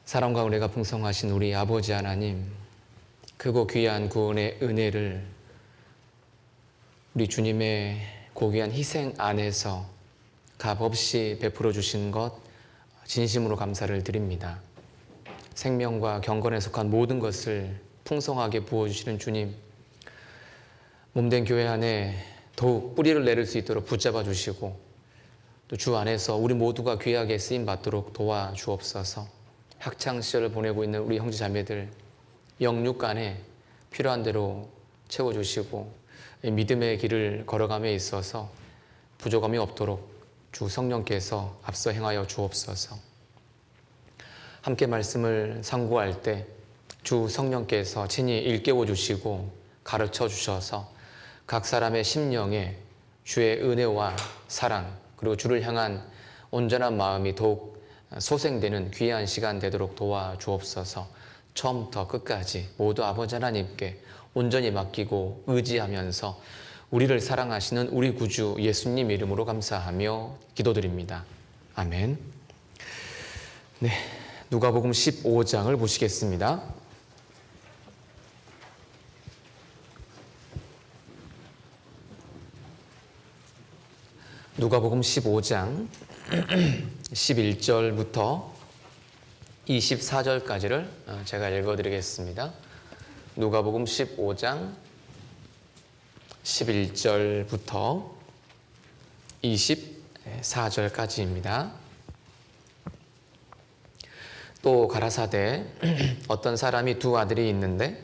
사랑과 은혜가 풍성하신 우리 아버지 하나님, 크고 귀한 구원의 은혜를 우리 주님의 고귀한 희생 안에서 값없이 베풀어 주신 것 진심으로 감사를 드립니다. 생명과 경건에 속한 모든 것을 풍성하게 부어주시는 주님, 몸된 교회 안에 더욱 뿌리를 내릴 수 있도록 붙잡아 주시고 또 주 안에서 우리 모두가 귀하게 쓰임받도록 도와주옵소서. 학창시절을 보내고 있는 우리 형제 자매들 영육간에 필요한 대로 채워주시고 믿음의 길을 걸어감에 있어서 부족함이 없도록 주 성령께서 앞서 행하여 주옵소서. 함께 말씀을 상고할 때 주 성령께서 친히 일깨워 주시고 가르쳐 주셔서 각 사람의 심령에 주의 은혜와 사랑 그리고 주를 향한 온전한 마음이 더욱 소생되는 귀한 시간 되도록 도와주옵소서. 처음부터 끝까지 모두 아버지 하나님께 온전히 맡기고 의지하면서 우리를 사랑하시는 우리 구주 예수님 이름으로 감사하며 기도드립니다. 아멘. 네, 누가복음 15장을 보시겠습니다. 누가복음 15장 11절부터 24절까지를 제가 읽어드리겠습니다. 누가복음 15장 11절부터 24절까지입니다. 또 가라사대 어떤 사람이 두 아들이 있는데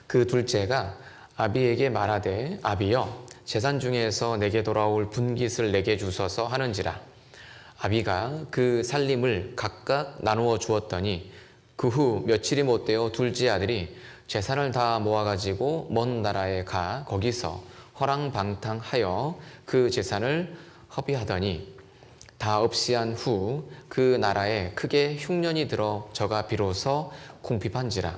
그 둘째가 아비에게 말하되 아비여 재산 중에서 내게 돌아올 분깃을 내게 주소서 하는지라. 아비가 그 살림을 각각 나누어 주었더니 그 후 며칠이 못되어 둘째 아들이 재산을 다 모아가지고 먼 나라에 가 거기서 허랑방탕하여 그 재산을 허비하더니 다 없이 한 후 그 나라에 크게 흉년이 들어 저가 비로소 궁핍한지라.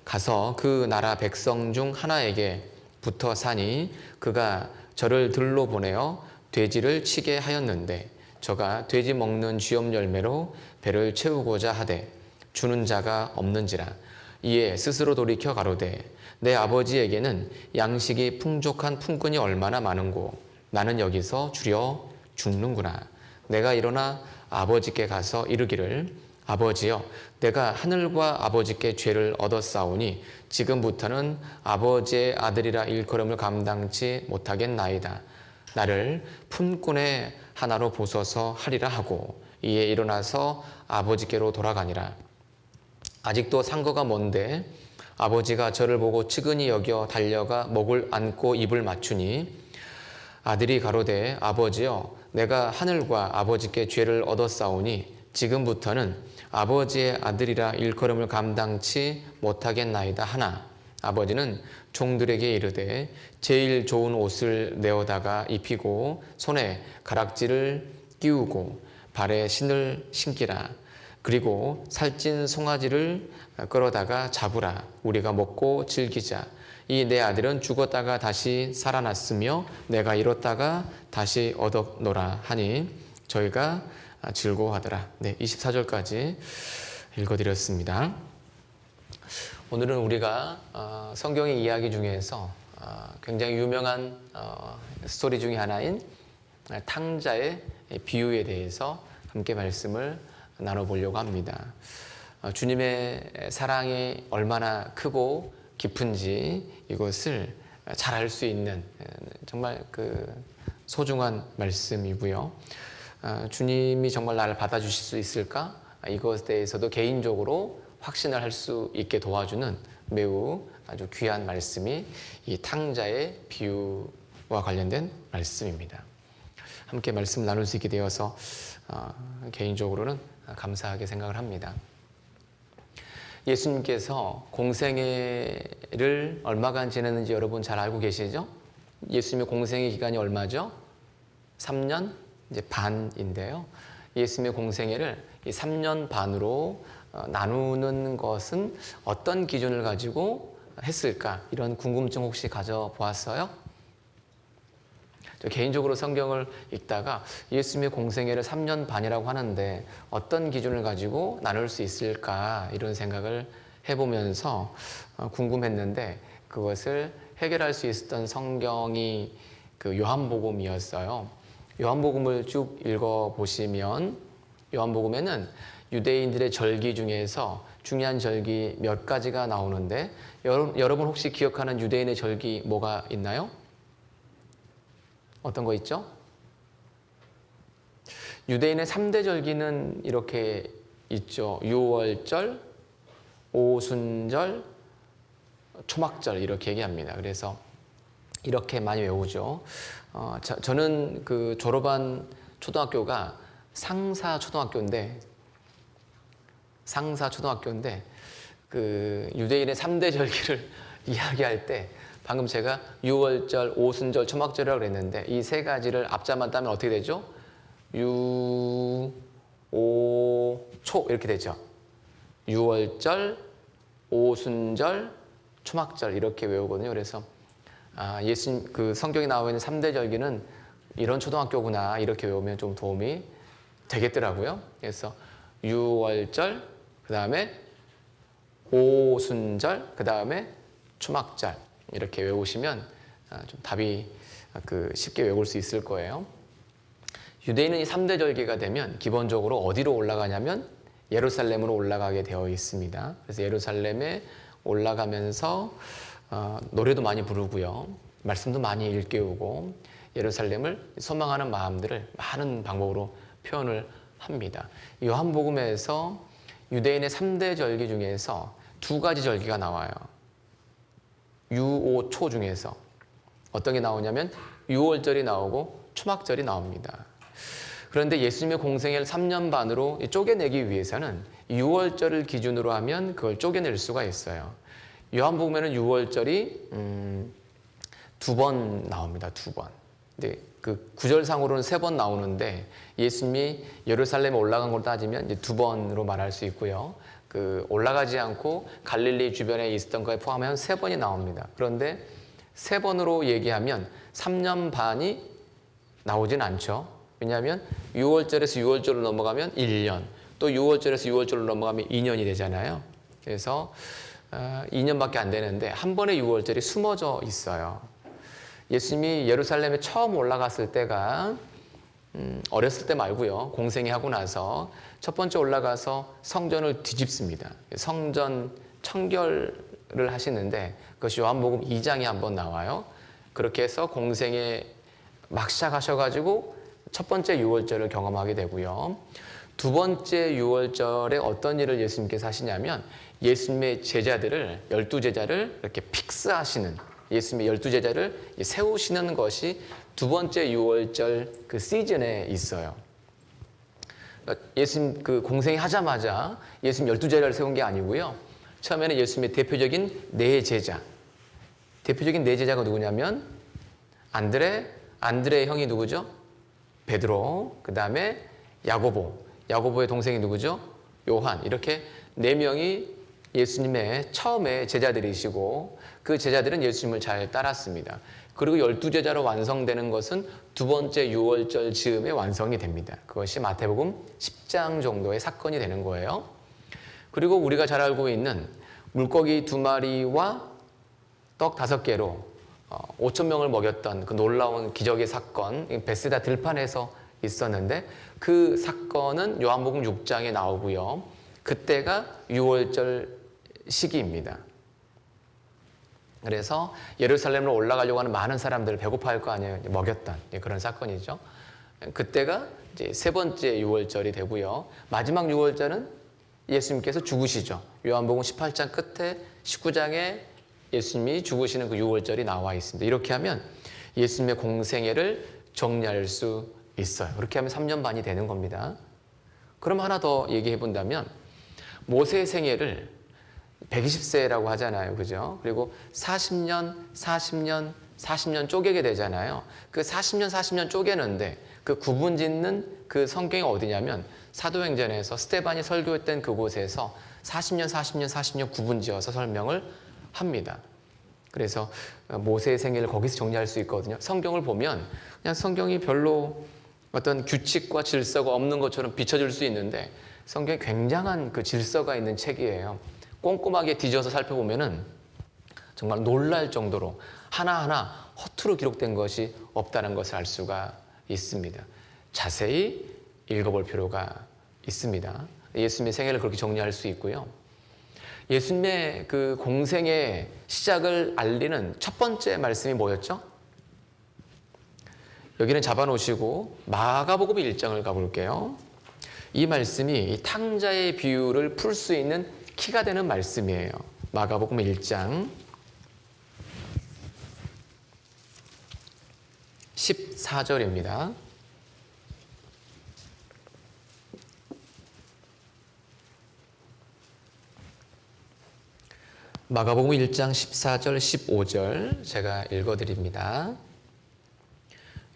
가서 그 나라 백성 중 하나에게 붙어 사니 그가 저를 들로 보내어 돼지를 치게 하였는데 저가 돼지 먹는 쥐염 열매로 배를 채우고자 하되 주는 자가 없는지라. 이에 스스로 돌이켜 가로되 내 아버지에게는 양식이 풍족한 품꾼이 얼마나 많은고 나는 여기서 주려 죽는구나. 내가 일어나 아버지께 가서 이르기를 아버지여 내가 하늘과 아버지께 죄를 얻었사오니 지금부터는 아버지의 아들이라 일컬음을 감당치 못하겠나이다. 나를 품꾼의 하나로 보소서 하리라 하고 이에 일어나서 아버지께로 돌아가니라. 아직도 상거가 먼데 아버지가 저를 보고 측은히 여겨 달려가 목을 안고 입을 맞추니 아들이 가로되 아버지여 내가 하늘과 아버지께 죄를 얻었사오니 지금부터는 아버지의 아들이라 일컬음을 감당치 못하겠나이다 하나 아버지는 종들에게 이르되 제일 좋은 옷을 내어다가 입히고 손에 가락지를 끼우고 발에 신을 신기라. 그리고 살찐 송아지를 끌어다가 잡으라. 우리가 먹고 즐기자. 이 내 아들은 죽었다가 다시 살아났으며 내가 잃었다가 다시 얻었노라 하니 저희가 즐거워하더라. 네, 24절까지 읽어드렸습니다. 오늘은 우리가 성경의 이야기 중에서 굉장히 유명한 스토리 중에 하나인 탕자의 비유에 대해서 함께 말씀을 나눠보려고 합니다. 주님의 사랑이 얼마나 크고 깊은지 이것을 잘 알 수 있는 정말 소중한 말씀이고요. 주님이 정말 나를 받아주실 수 있을까? 이것에 대해서도 개인적으로 확신을 할 수 있게 도와주는 매우 아주 귀한 말씀이 이 탕자의 비유와 관련된 말씀입니다. 함께 말씀을 나눌 수 있게 되어서 개인적으로는 감사하게 생각을 합니다. 예수님께서 공생애를 얼마간 지냈는지 여러분 잘 알고 계시죠? 예수님의 공생애 기간이 얼마죠? 3년 반인데요. 예수님의 공생애를 이 3년 반으로 나누는 것은 어떤 기준을 가지고 했을까? 이런 궁금증 혹시 가져보았어요? 저 개인적으로 성경을 읽다가 예수님의 공생애를 3년 반이라고 하는데 어떤 기준을 가지고 나눌 수 있을까 이런 생각을 해보면서 궁금했는데 그것을 해결할 수 있었던 성경이 그 요한복음이었어요. 요한복음을 쭉 읽어보시면 요한복음에는 유대인들의 절기 중에서 중요한 절기 몇 가지가 나오는데 여러분 혹시 기억하는 유대인의 절기 뭐가 있나요? 어떤 거 있죠? 유대인의 3대 절기는 이렇게 있죠. 유월절, 오순절, 초막절 이렇게 얘기합니다. 그래서 이렇게 많이 외우죠. 저는 그 졸업한 초등학교가 상사초등학교인데 그 유대인의 3대 절기를 이야기할 때 방금 제가 유월절, 오순절, 초막절이라고 그랬는데 이 세 가지를 앞자만 따면 어떻게 되죠? 유, 오, 초 이렇게 되죠. 유월절, 오순절, 초막절 이렇게 외우거든요. 그래서 예수님 그 성경에 나와 있는 3대 절기는 이런 초등학교구나 이렇게 외우면 좀 도움이 되겠더라고요. 그래서 유월절, 그 다음에 오순절, 그 다음에 초막절 이렇게 외우시면 좀 답이 쉽게 외울 수 있을 거예요. 유대인은 이 3대 절기가 되면 기본적으로 어디로 올라가냐면 예루살렘으로 올라가게 되어 있습니다. 그래서 예루살렘에 올라가면서 노래도 많이 부르고요. 말씀도 많이 일깨우고 예루살렘을 소망하는 마음들을 많은 방법으로 표현을 합니다. 요한복음에서 유대인의 3대 절기 중에서 2가지 절기가 나와요. 유오초 중에서 어떤 게 나오냐면 유월절이 나오고 초막절이 나옵니다. 그런데 예수님의 공생애를 3년 반으로 쪼개내기 위해서는 유월절을 기준으로 하면 그걸 쪼개낼 수가 있어요. 요한복음에는 유월절이 2번 나옵니다. 2번. 근데 그 구절상으로는 3번 나오는데 예수님이 예루살렘에 올라간 걸 따지면 이제 2번으로 말할 수 있고요. 그 올라가지 않고 갈릴리 주변에 있었던 거에 포함하면 3번이 나옵니다. 그런데 3번으로 얘기하면 3년 반이 나오진 않죠. 왜냐하면 6월절에서 6월절로 넘어가면 1년, 또 6월절에서 6월절로 넘어가면 2년이 되잖아요. 그래서 2년밖에 안 되는데 한 번에 6월절이 숨어져 있어요. 예수님이 예루살렘에 처음 올라갔을 때가 어렸을 때 말고요. 공생애 하고 나서 첫 번째 올라가서 성전을 뒤집습니다. 성전 청결을 하시는데 그것이 요한복음 2장에 한번 나와요. 그렇게 해서 공생애 막 시작하셔가지고 첫 번째 유월절을 경험하게 되고요. 두 번째 유월절에 어떤 일을 예수님께서 하시냐면 예수님의 제자들을 12제자를 이렇게 픽스하시는 예수님의 12제자를 세우시는 것이 두 번째 유월절 그 시즌에 있어요. 예수님 그 공생애 하자마자 예수님 12제자를 세운 게 아니고요. 처음에는 예수님의 대표적인 네 제자. 대표적인 네 제자가 누구냐면 안드레의 형이 누구죠? 베드로, 그 다음에 야고보의 동생이 누구죠? 요한. 이렇게 네 명이 예수님의 처음에 제자들이시고 그 제자들은 예수님을 잘 따랐습니다. 그리고 12제자로 완성되는 것은 두 번째 유월절 즈음에 완성이 됩니다. 그것이 마태복음 10장 정도의 사건이 되는 거예요. 그리고 우리가 잘 알고 있는 물고기 2마리와 떡 5개로 5,000명을 먹였던 그 놀라운 기적의 사건, 베세다 들판에서 있었는데 그 사건은 요한복음 6장에 나오고요. 그때가 유월절 시기입니다. 그래서 예루살렘으로 올라가려고 하는 많은 사람들을 배고파할 거 아니에요. 먹였던 그런 사건이죠. 그때가 이제 세 번째 유월절이 되고요. 마지막 유월절은 예수님께서 죽으시죠. 요한복음 18장 끝에 19장에 예수님이 죽으시는 그 유월절이 나와 있습니다. 이렇게 하면 예수님의 공생애를 정리할 수 있어요. 그렇게 하면 3년 반이 되는 겁니다. 그럼 하나 더 얘기해 본다면 모세의 생애를 120세라고 하잖아요. 그죠? 그리고 40년 쪼개게 되잖아요. 그 40년 쪼개는데 그 구분 짓는 그 성경이 어디냐면 사도행전에서 스데반이 설교했던 그곳에서 40년 구분 지어서 설명을 합니다. 그래서 모세의 생애를 거기서 정리할 수 있거든요. 성경을 보면 그냥 성경이 별로 어떤 규칙과 질서가 없는 것처럼 비춰질 수 있는데 성경에 굉장한 그 질서가 있는 책이에요. 꼼꼼하게 뒤져서 살펴보면은 정말 놀랄 정도로 하나하나 허투루 기록된 것이 없다는 것을 알 수가 있습니다. 자세히 읽어볼 필요가 있습니다. 예수님의 생애를 그렇게 정리할 수 있고요. 예수님의 그 공생의 시작을 알리는 첫 번째 말씀이 뭐였죠? 여기는 잡아놓으시고 마가복음 1장을 가볼게요. 이 말씀이 이 탕자의 비유를 풀 수 있는 키가 되는 말씀이에요. 마가복음 1장 14절입니다. 마가복음 1장 14절 15절 제가 읽어드립니다.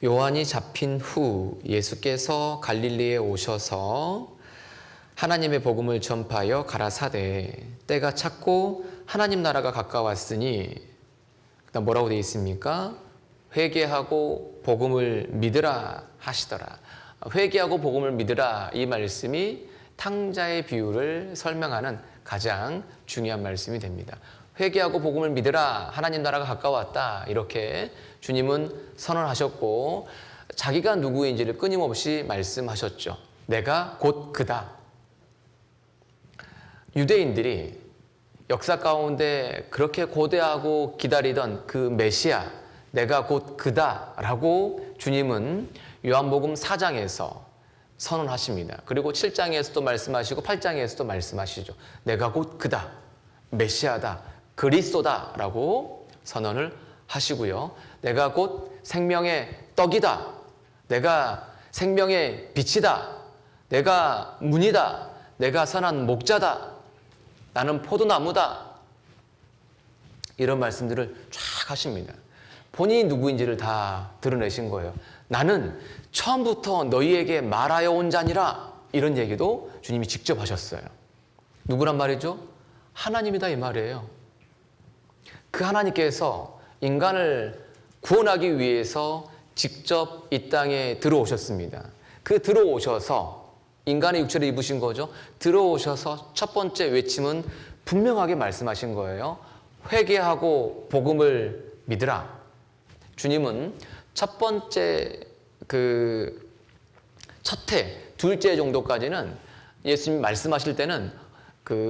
요한이 잡힌 후 예수께서 갈릴리에 오셔서 하나님의 복음을 전파하여 가라사대 때가 찼고 하나님 나라가 가까웠으니 그다음 뭐라고 되어 있습니까? 회개하고 복음을 믿으라 하시더라. 회개하고 복음을 믿으라 이 말씀이 탕자의 비유를 설명하는 가장 중요한 말씀이 됩니다. 회개하고 복음을 믿으라 하나님 나라가 가까웠다 이렇게 주님은 선언하셨고 자기가 누구인지를 끊임없이 말씀하셨죠. 내가 곧 그다. 유대인들이 역사 가운데 그렇게 고대하고 기다리던 그 메시아 내가 곧 그다라고 주님은 요한복음 4장에서 선언하십니다. 그리고 7장에서도 말씀하시고 8장에서도 말씀하시죠. 내가 곧 그다, 메시아다, 그리스도다라고 선언을 하시고요. 내가 곧 생명의 떡이다. 내가 생명의 빛이다. 내가 문이다. 내가 선한 목자다. 나는 포도나무다. 이런 말씀들을 쫙 하십니다. 본인이 누구인지를 다 드러내신 거예요. 나는 처음부터 너희에게 말하여 온 자니라. 이런 얘기도 주님이 직접 하셨어요. 누구란 말이죠? 하나님이다 이 말이에요. 그 하나님께서 인간을 구원하기 위해서 직접 이 땅에 들어오셨습니다. 그 들어오셔서 인간의 육체를 입으신 거죠. 들어오셔서 첫 번째 외침은 분명하게 말씀하신 거예요. 회개하고 복음을 믿으라. 주님은 첫 번째 첫해, 둘째 정도까지는 예수님 말씀하실 때는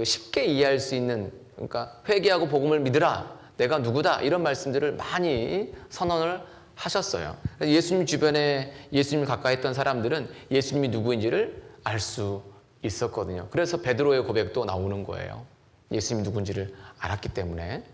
쉽게 이해할 수 있는, 그러니까 회개하고 복음을 믿으라, 내가 누구다 이런 말씀들을 많이 선언을 하셨어요. 예수님 주변에 예수님 가까이 있던 사람들은 예수님이 누구인지를 알 수 있었거든요. 그래서 베드로의 고백도 나오는 거예요. 예수님이 누군지를 알았기 때문에.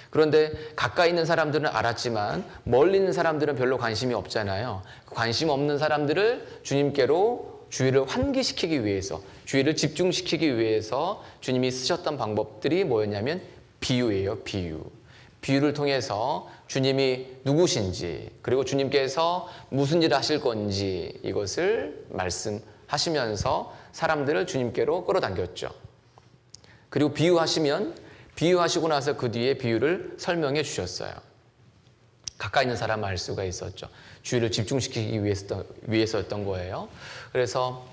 그런데 가까이 있는 사람들은 알았지만 멀리 있는 사람들은 별로 관심이 없잖아요. 관심 없는 사람들을 주님께로 주의를 환기시키기 위해서, 주의를 집중시키기 위해서 주님이 쓰셨던 방법들이 뭐였냐면 비유예요. 비유를 통해서 주님이 누구신지, 그리고 주님께서 무슨 일을 하실 건지 이것을 말씀하시면서 사람들을 주님께로 끌어당겼죠. 그리고 비유하시고 나서 그 뒤에 비유를 설명해 주셨어요. 가까이 있는 사람은 알 수가 있었죠. 주의를 집중시키기 위해서였던 거예요. 그래서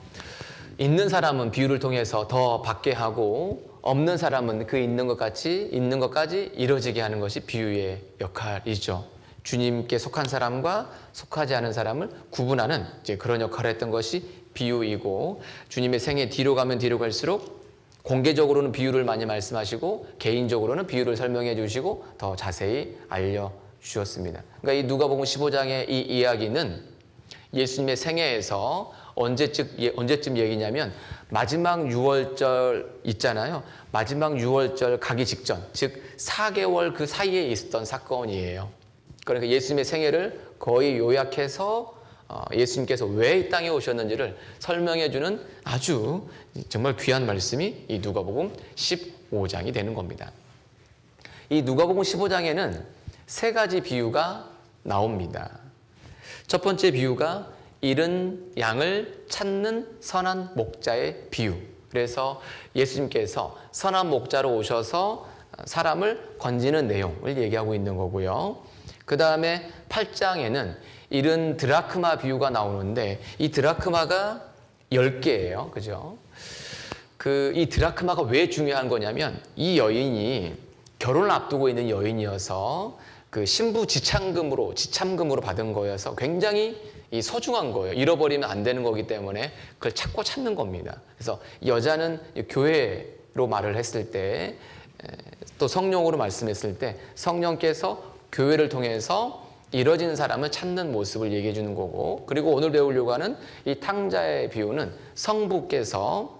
있는 사람은 비유를 통해서 더 받게 하고 없는 사람은 그 있는 것까지 이루어지게 하는 것이 비유의 역할이죠. 주님께 속한 사람과 속하지 않은 사람을 구분하는 이제 그런 역할을 했던 것이 비유이고, 주님의 생애 뒤로 가면 뒤로 갈수록 공개적으로는 비유를 많이 말씀하시고 개인적으로는 비유를 설명해 주시고 더 자세히 알려주셨습니다. 그러니까 이 누가복음 15장의 이 이야기는 예수님의 생애에서 언제쯤 얘기냐면 마지막 유월절 있잖아요. 마지막 유월절 가기 직전, 즉 4개월 그 사이에 있었던 사건이에요. 그러니까 예수님의 생애를 거의 요약해서 예수님께서 왜 이 땅에 오셨는지를 설명해 주는 아주 정말 귀한 말씀이 이 누가복음 15장이 되는 겁니다. 이 누가복음 15장에는 세 가지 비유가 나옵니다. 첫 번째 비유가 잃은 양을 찾는 선한 목자의 비유. 그래서 예수님께서 선한 목자로 오셔서 사람을 건지는 내용을 얘기하고 있는 거고요. 그 다음에 8장에는 이른 드라크마 비유가 나오는데 이 드라크마가 10개예요. 그죠? 이 드라크마가 왜 중요한 거냐면 이 여인이 결혼을 앞두고 있는 여인이어서 그 신부 지참금으로 받은 거여서 굉장히 이 소중한 거예요. 잃어버리면 안 되는 거기 때문에 그걸 찾는 겁니다. 그래서 여자는 교회로 말을 했을 때 또 성령으로 말씀했을 때 성령께서 교회를 통해서 잃어진 사람을 찾는 모습을 얘기해 주는 거고, 그리고 오늘 배우려고 하는 이 탕자의 비유는 성부께서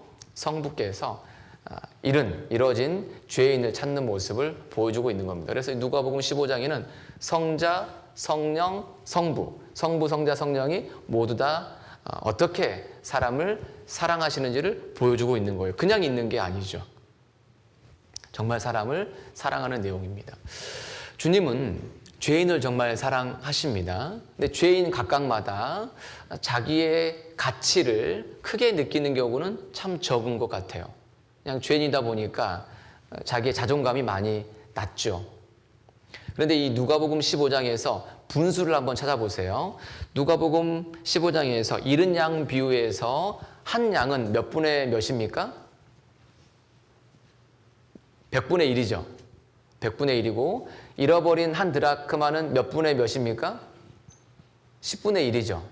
잃어진 죄인을 찾는 모습을 보여주고 있는 겁니다. 그래서 누가복음 15장에는 성자, 성령, 성부, 성자, 성령이 모두 다 어떻게 사람을 사랑하시는지를 보여주고 있는 거예요. 그냥 있는 게 아니죠. 정말 사람을 사랑하는 내용입니다. 주님은 죄인을 정말 사랑하십니다. 근데 죄인 각각마다 자기의 가치를 크게 느끼는 경우는 참 적은 것 같아요. 그냥 죄인이다 보니까 자기의 자존감이 많이 낮죠. 그런데 이 누가복음 15장에서 분수를 한번 찾아보세요. 누가복음 15장에서 잃은 양 비유에서 한 양은 몇 분의 몇입니까? 100분의 1이죠. 100분의 1이고 잃어버린 한 드라크마는 몇 분의 몇입니까? 10분의 1이죠.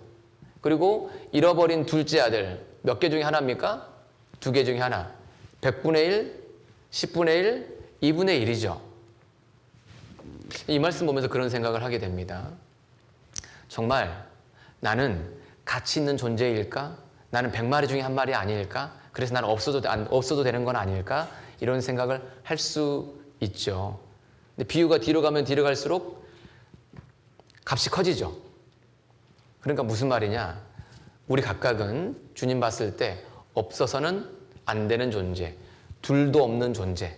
그리고 잃어버린 둘째 아들 몇 개 중에 하나입니까? 2개 중에 하나. 100분의 1, 10분의 1, 2분의 1이죠. 이 말씀 보면서 그런 생각을 하게 됩니다. 정말 나는 가치 있는 존재일까? 나는 100마리 중에 한 마리 아닐까? 그래서 나는 없어도 되는 건 아닐까? 이런 생각을 할 수 있죠. 근데 비유가 뒤로 가면 뒤로 갈수록 값이 커지죠. 그러니까 무슨 말이냐? 우리 각각은 주님 봤을 때 없어서는 안 되는 존재, 둘도 없는 존재.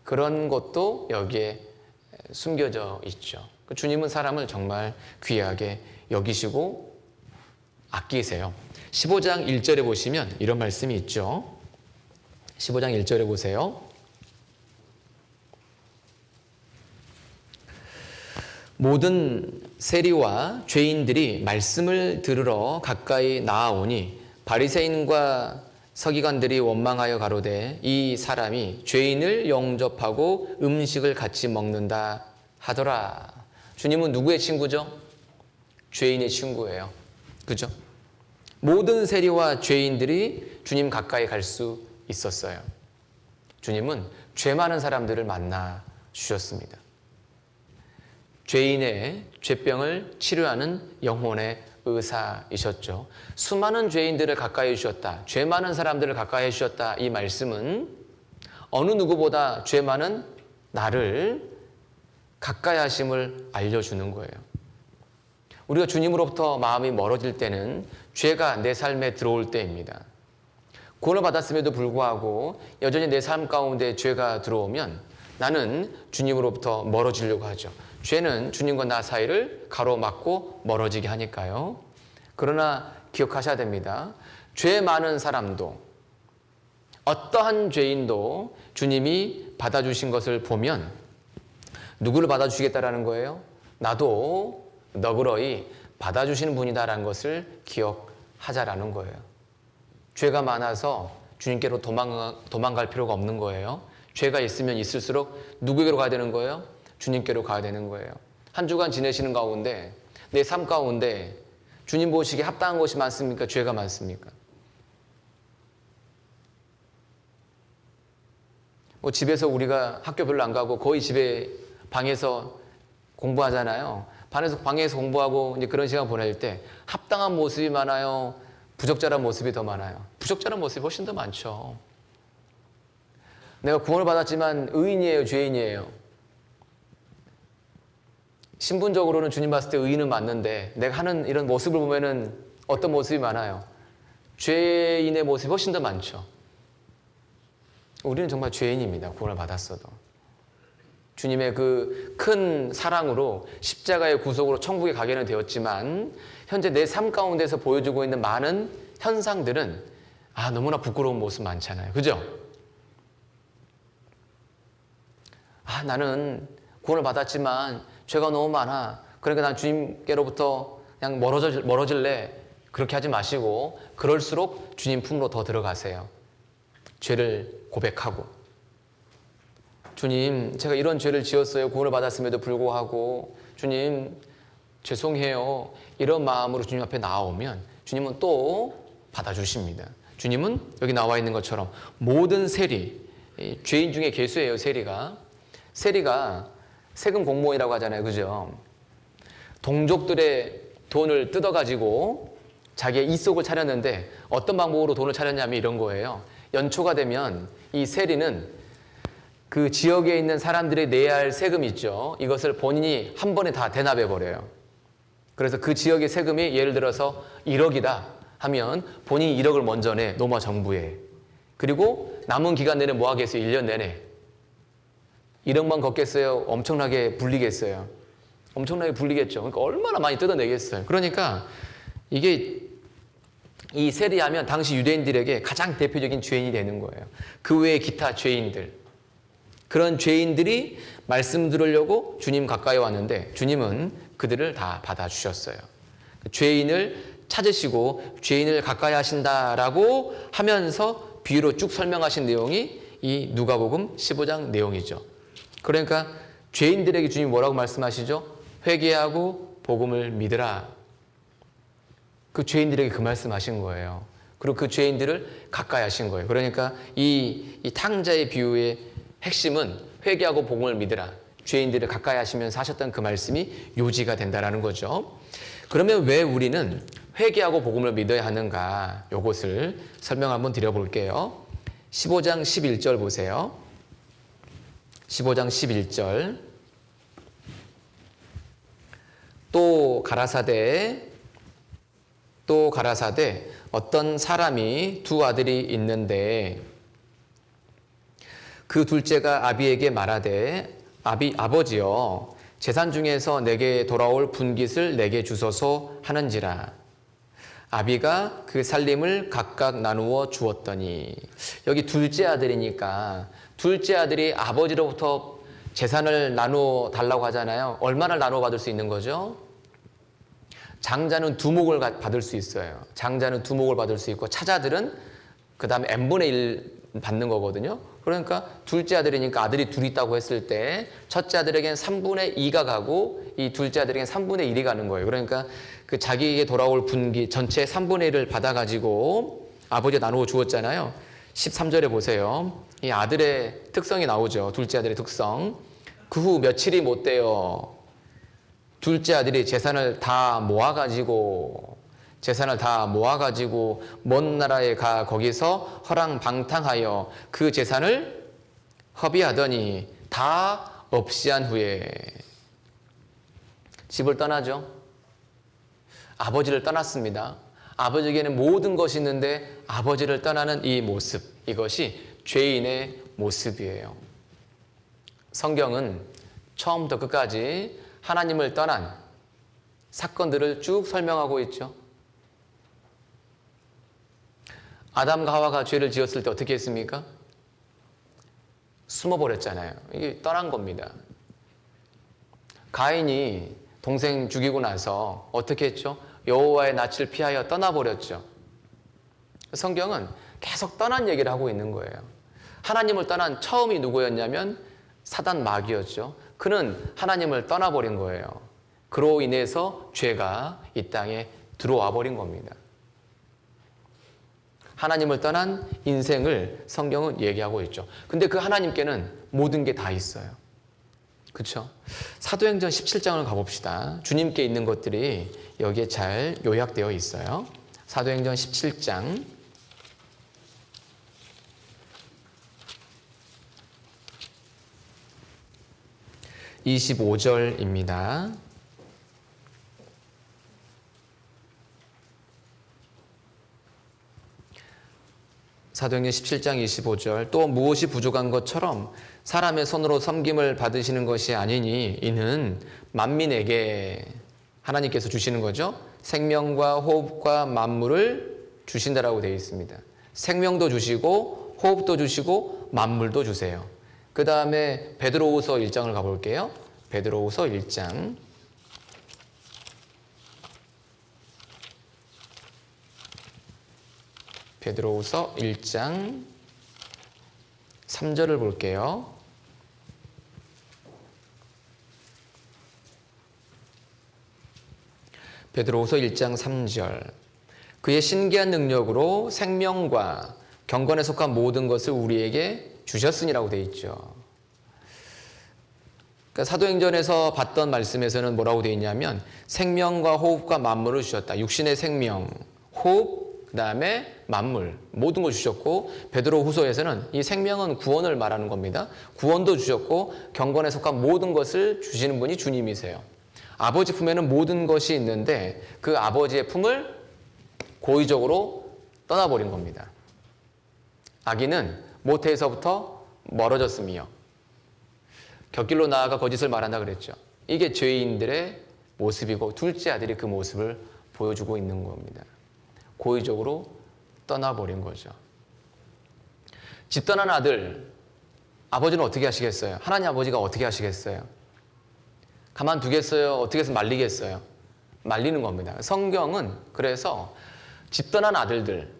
그런 것도 여기에 숨겨져 있죠. 주님은 사람을 정말 귀하게 여기시고 아끼세요. 15장 1절에 보시면 이런 말씀이 있죠. 15장 1절에 보세요. 모든 세리와 죄인들이 말씀을 들으러 가까이 나아오니 바리새인과 서기관들이 원망하여 가로되 이 사람이 죄인을 영접하고 음식을 같이 먹는다 하더라. 주님은 누구의 친구죠? 죄인의 친구예요. 그죠? 모든 세리와 죄인들이 주님 가까이 갈 수 있었어요. 주님은 죄 많은 사람들을 만나 주셨습니다. 죄인의 죄병을 치료하는 영혼의 의사이셨죠. 수많은 죄인들을 가까이 해주셨다. 죄 많은 사람들을 가까이 해주셨다. 이 말씀은 어느 누구보다 죄 많은 나를 가까이 하심을 알려주는 거예요. 우리가 주님으로부터 마음이 멀어질 때는 죄가 내 삶에 들어올 때입니다. 구원을 받았음에도 불구하고 여전히 내 삶 가운데 죄가 들어오면 나는 주님으로부터 멀어지려고 하죠. 죄는 주님과 나 사이를 가로막고 멀어지게 하니까요. 그러나 기억하셔야 됩니다. 죄 많은 사람도 어떠한 죄인도 주님이 받아주신 것을 보면 누구를 받아주시겠다라는 거예요? 나도 너그러이 받아주시는 분이다라는 것을 기억하자라는 거예요. 죄가 많아서 주님께로 도망갈 필요가 없는 거예요. 죄가 있으면 있을수록 누구에게로 가야 되는 거예요? 주님께로 가야 되는 거예요. 한 주간 지내시는 가운데 내 삶 가운데 주님 보시기에 합당한 것이 많습니까? 죄가 많습니까? 집에서 우리가 학교 별로 안 가고 거의 집에 방에서 공부하잖아요. 방에서 공부하고 이제 그런 시간 보낼 때 합당한 모습이 많아요? 부적절한 모습이 더 많아요? 부적절한 모습이 훨씬 더 많죠. 내가 구원을 받았지만 의인이에요? 죄인이에요? 신분적으로는 주님 봤을 때 의인은 맞는데 내가 하는 이런 모습을 보면은 어떤 모습이 많아요? 죄인의 모습이 훨씬 더 많죠. 우리는 정말 죄인입니다. 구원을 받았어도. 주님의 그 큰 사랑으로 십자가의 구속으로 천국에 가게는 되었지만 현재 내 삶 가운데서 보여주고 있는 많은 현상들은 너무나 부끄러운 모습 많잖아요. 그죠? 나는 구원을 받았지만 죄가 너무 많아. 그러니까 난 주님께로부터 그냥 멀어질래. 그렇게 하지 마시고 그럴수록 주님 품으로 더 들어가세요. 죄를 고백하고, 주님, 제가 이런 죄를 지었어요. 구원을 받았음에도 불구하고 주님 죄송해요. 이런 마음으로 주님 앞에 나오면 주님은 또 받아주십니다. 주님은 여기 나와 있는 것처럼 모든 세리, 죄인 중에 괴수예요. 세리가 세금 공무원이라고 하잖아요. 그죠? 동족들의 돈을 뜯어가지고 자기의 이속을 차렸는데 어떤 방법으로 돈을 차렸냐면 이런 거예요. 연초가 되면 이 세리는 그 지역에 있는 사람들이 내야 할 세금 있죠. 이것을 본인이 한 번에 다 대납해 버려요. 그래서 그 지역의 세금이 예를 들어서 1억이다 하면 본인이 1억을 먼저 내, 노마 정부에. 그리고 남은 기간 내내 뭐 하겠어요? 1년 내내. 1억만 걷겠어요? 엄청나게 불리겠어요? 엄청나게 불리겠죠. 그러니까 얼마나 많이 뜯어내겠어요. 그러니까 이게 이 세리하면 당시 유대인들에게 가장 대표적인 죄인이 되는 거예요. 그 외에 기타 죄인들. 그런 죄인들이 말씀 들으려고 주님 가까이 왔는데 주님은 그들을 다 받아주셨어요. 죄인을 찾으시고 죄인을 가까이 하신다라고 하면서 비유로 쭉 설명하신 내용이 이 누가복음 15장 내용이죠. 그러니까 죄인들에게 주님이 뭐라고 말씀하시죠? 회개하고 복음을 믿으라. 그 죄인들에게 그 말씀하신 거예요. 그리고 그 죄인들을 가까이 하신 거예요. 그러니까 이 탕자의 비유의 핵심은 회개하고 복음을 믿으라. 죄인들을 가까이 하시면서 하셨던 그 말씀이 요지가 된다라는 거죠. 그러면 왜 우리는 회개하고 복음을 믿어야 하는가? 이것을 설명 한번 드려볼게요. 15장 11절 보세요. 15장 11절. 또 가라사대 어떤 사람이 두 아들이 있는데 그 둘째가 아비에게 말하되 아버지여 재산 중에서 내게 돌아올 분깃을 내게 주소서 하는지라. 아비가 그 살림을 각각 나누어 주었더니, 여기 둘째 아들이니까 둘째 아들이 아버지로부터 재산을 나누어 달라고 하잖아요. 얼마나 나누어 받을 수 있는 거죠? 장자는 2목을 받을 수 있어요. 장자는 2목을 받을 수 있고 차자들은 그 다음에 n분의 1 받는 거거든요. 그러니까 둘째 아들이니까 아들이 둘 있다고 했을 때 첫째 아들에게는 3분의 2가 가고 이 둘째 아들에게는 3분의 1이 가는 거예요. 그러니까 그 자기에게 돌아올 분기 전체 3분의 1을 받아가지고 아버지가 나누어 주었잖아요. 13절에 보세요. 이 아들의 특성이 나오죠. 둘째 아들의 특성. 그 후 며칠이 못 돼요. 둘째 아들이 재산을 다 모아가지고 먼 나라에 가 거기서 허랑방탕하여 그 재산을 허비하더니 다 없이한 후에 집을 떠나죠. 아버지를 떠났습니다. 아버지에게는 모든 것이 있는데 아버지를 떠나는 이 모습, 이것이 죄인의 모습이에요. 성경은 처음부터 끝까지 하나님을 떠난 사건들을 쭉 설명하고 있죠. 아담과 하와가 죄를 지었을 때 어떻게 했습니까? 숨어버렸잖아요. 이게 떠난 겁니다. 가인이 동생 죽이고 나서 어떻게 했죠? 여호와의 낯을 피하여 떠나버렸죠. 성경은 계속 떠난 얘기를 하고 있는 거예요. 하나님을 떠난 처음이 누구였냐면 사단 마귀였죠. 그는 하나님을 떠나버린 거예요. 그로 인해서 죄가 이 땅에 들어와 버린 겁니다. 하나님을 떠난 인생을 성경은 얘기하고 있죠. 근데 그 하나님께는 모든 게 다 있어요. 그렇죠? 사도행전 17장을 가봅시다. 주님께 있는 것들이 여기에 잘 요약되어 있어요. 사도행전 17장 25절입니다. 사도행전 17장 25절. 또 무엇이 부족한 것처럼 사람의 손으로 섬김을 받으시는 것이 아니니 이는 만민에게 하나님께서 주시는 거죠. 생명과 호흡과 만물을 주신다라고 되어 있습니다. 생명도 주시고 호흡도 주시고 만물도 주세요. 그 다음에 베드로후서 1장을 가볼게요. 베드로후서 1장. 베드로후서 1장 3절을 볼게요. 베드로후서 1장 3절. 그의 신기한 능력으로 생명과 경건에 속한 모든 것을 우리에게 주셨으니라고 되어 있죠. 그러니까 사도행전에서 봤던 말씀에서는 뭐라고 되어 있냐면 생명과 호흡과 만물을 주셨다. 육신의 생명, 호흡, 그 다음에 만물, 모든 걸 주셨고, 베드로후서에서는 이 생명은 구원을 말하는 겁니다. 구원도 주셨고 경건에 속한 모든 것을 주시는 분이 주님이세요. 아버지 품에는 모든 것이 있는데 그 아버지의 품을 고의적으로 떠나버린 겁니다. 아기는 모태에서부터 멀어졌으며 곁길로 나아가 거짓을 말한다 그랬죠. 이게 죄인들의 모습이고 둘째 아들이 그 모습을 보여주고 있는 겁니다. 고의적으로 떠나버린 거죠. 집 떠난 아들, 아버지는 어떻게 하시겠어요? 하나님 아버지가 어떻게 하시겠어요? 가만두겠어요? 어떻게 해서 말리겠어요? 말리는 겁니다. 성경은 그래서 집 떠난 아들들,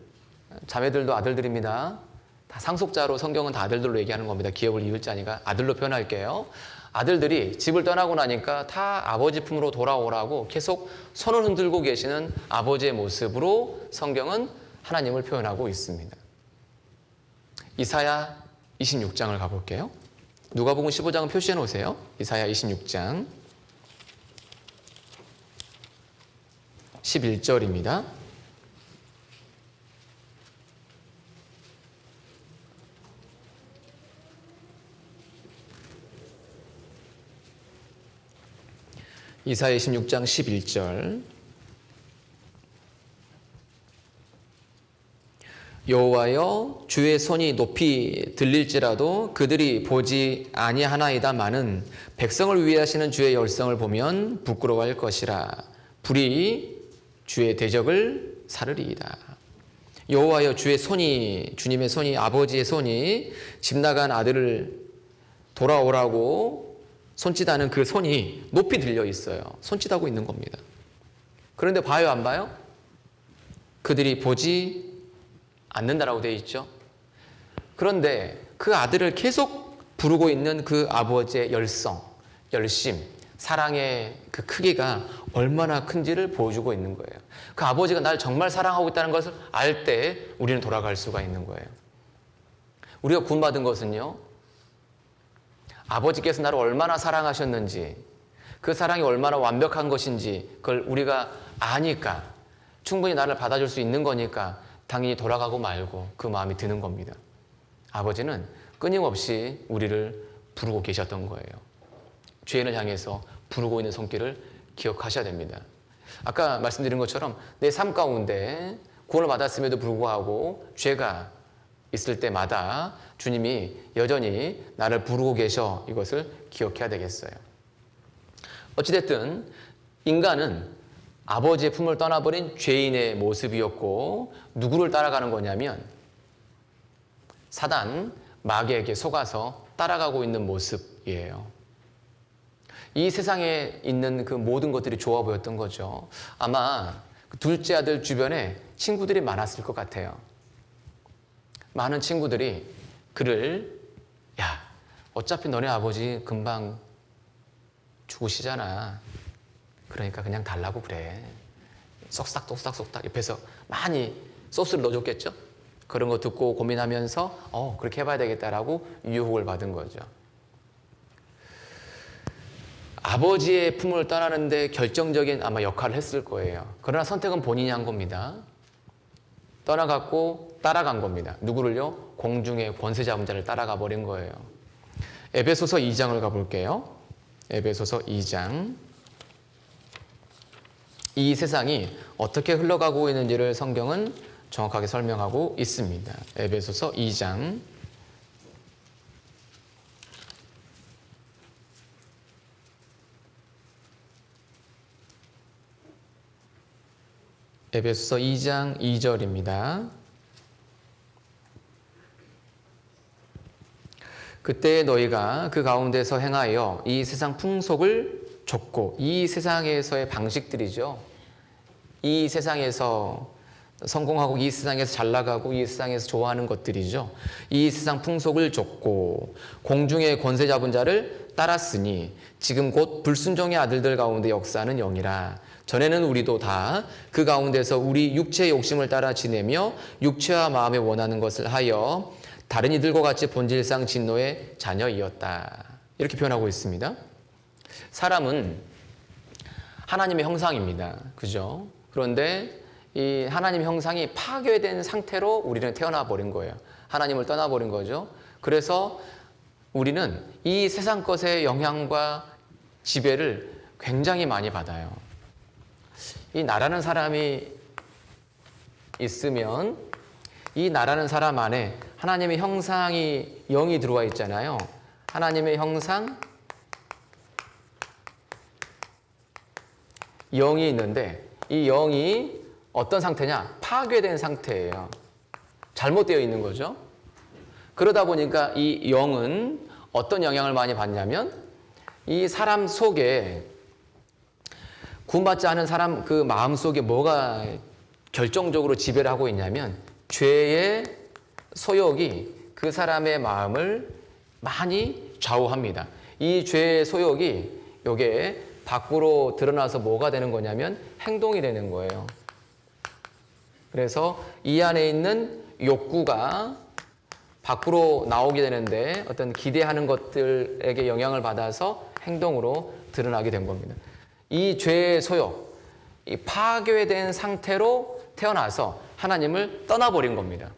자매들도 아들들입니다. 다 상속자로 성경은 다 아들들로 얘기하는 겁니다. 기업을 이을 자니까 아들로 표현할게요. 아들들이 집을 떠나고 나니까 다 아버지 품으로 돌아오라고 계속 손을 흔들고 계시는 아버지의 모습으로 성경은 하나님을 표현하고 있습니다. 이사야 26장을 가볼게요. 누가복음 15장은 표시해 놓으세요. 이사야 26장 11절입니다. 이사야 26장 11절. 여호와여 주의 손이 높이 들릴지라도 그들이 보지 아니하나이다마는 백성을 위해 하시는 주의 열성을 보면 부끄러워할 것이라. 불이 주의 대적을 사르리이다. 여호와여 주의 손이, 주님의 손이, 아버지의 손이 집 나간 아들을 돌아오라고 손짓하는 그 손이 높이 들려 있어요. 손짓하고 있는 겁니다. 그런데 봐요, 안 봐요? 그들이 보지 않는다라고 되어 있죠. 그런데 그 아들을 계속 부르고 있는 그 아버지의 열성, 열심, 사랑의 그 크기가 얼마나 큰지를 보여주고 있는 거예요. 그 아버지가 날 정말 사랑하고 있다는 것을 알 때 우리는 돌아갈 수가 있는 거예요. 우리가 구원받은 것은요, 아버지께서 나를 얼마나 사랑하셨는지, 그 사랑이 얼마나 완벽한 것인지 그걸 우리가 아니까, 충분히 나를 받아줄 수 있는 거니까 당연히 돌아가고 말고 그 마음이 드는 겁니다. 아버지는 끊임없이 우리를 부르고 계셨던 거예요. 죄인을 향해서 부르고 있는 손길을 기억하셔야 됩니다. 아까 말씀드린 것처럼 내 삶 가운데 구원을 받았음에도 불구하고 죄가 있을 때마다 주님이 여전히 나를 부르고 계셔, 이것을 기억해야 되겠어요. 어찌됐든 인간은 아버지의 품을 떠나버린 죄인의 모습이었고, 누구를 따라가는 거냐면 사단, 마귀에게 속아서 따라가고 있는 모습이에요. 이 세상에 있는 그 모든 것들이 좋아 보였던 거죠. 아마 둘째 아들 주변에 친구들이 많았을 것 같아요. 많은 친구들이 그를, 야, 어차피 너네 아버지 금방 죽으시잖아. 그러니까 그냥 달라고 그래. 쏙싹 옆에서 많이 소스를 넣어줬겠죠. 그런 거 듣고 고민하면서 그렇게 해봐야 되겠다라고 유혹을 받은 거죠. 아버지의 품을 떠나는데 결정적인 아마 역할을 했을 거예요. 그러나 선택은 본인이 한 겁니다. 떠나갔고 따라간 겁니다. 누구를요? 공중의 권세 잡은 자를 따라가 버린 거예요. 에베소서 2장을 가볼게요. 에베소서 2장. 이 세상이 어떻게 흘러가고 있는지를 성경은 정확하게 설명하고 있습니다. 에베소서 2장. 에베소서 2장 2절입니다. 그때 너희가 그 가운데서 행하여 이 세상 풍속을 좇고, 이 세상에서의 방식들이죠. 이 세상에서 성공하고, 이 세상에서 잘 나가고, 이 세상에서 좋아하는 것들이죠. 이 세상 풍속을 좇고 공중의 권세 잡은 자를 따랐으니 지금 곧 불순종의 아들들 가운데 역사하는 영이라. 전에는 우리도 다 그 가운데서 우리 육체의 욕심을 따라 지내며 육체와 마음에 원하는 것을 하여 다른 이들과 같이 본질상 진노의 자녀이었다. 이렇게 표현하고 있습니다. 사람은 하나님의 형상입니다. 그죠? 그런데 이 하나님의 형상이 파괴된 상태로 우리는 태어나 버린 거예요. 하나님을 떠나버린 거죠. 그래서 우리는 이 세상 것의 영향과 지배를 굉장히 많이 받아요. 이 나라는 사람이 있으면 이 나라는 사람 안에 하나님의 형상이, 영이 들어와 있잖아요. 하나님의 형상, 영이 있는데 이 영이 어떤 상태냐? 파괴된 상태예요. 잘못되어 있는 거죠. 그러다 보니까 이 영은 어떤 영향을 많이 받냐면 이 사람 속에, 구원받지 않은 사람 그 마음 속에 뭐가 결정적으로 지배를 하고 있냐면 죄의 소욕이 그 사람의 마음을 많이 좌우합니다. 이 죄의 소욕이 요게 밖으로 드러나서 뭐가 되는 거냐면 행동이 되는 거예요. 그래서 이 안에 있는 욕구가 밖으로 나오게 되는데 어떤 기대하는 것들에게 영향을 받아서 행동으로 드러나게 된 겁니다. 이 죄의 소욕, 이 파괴된 상태로 태어나서 하나님을 떠나버린 겁니다.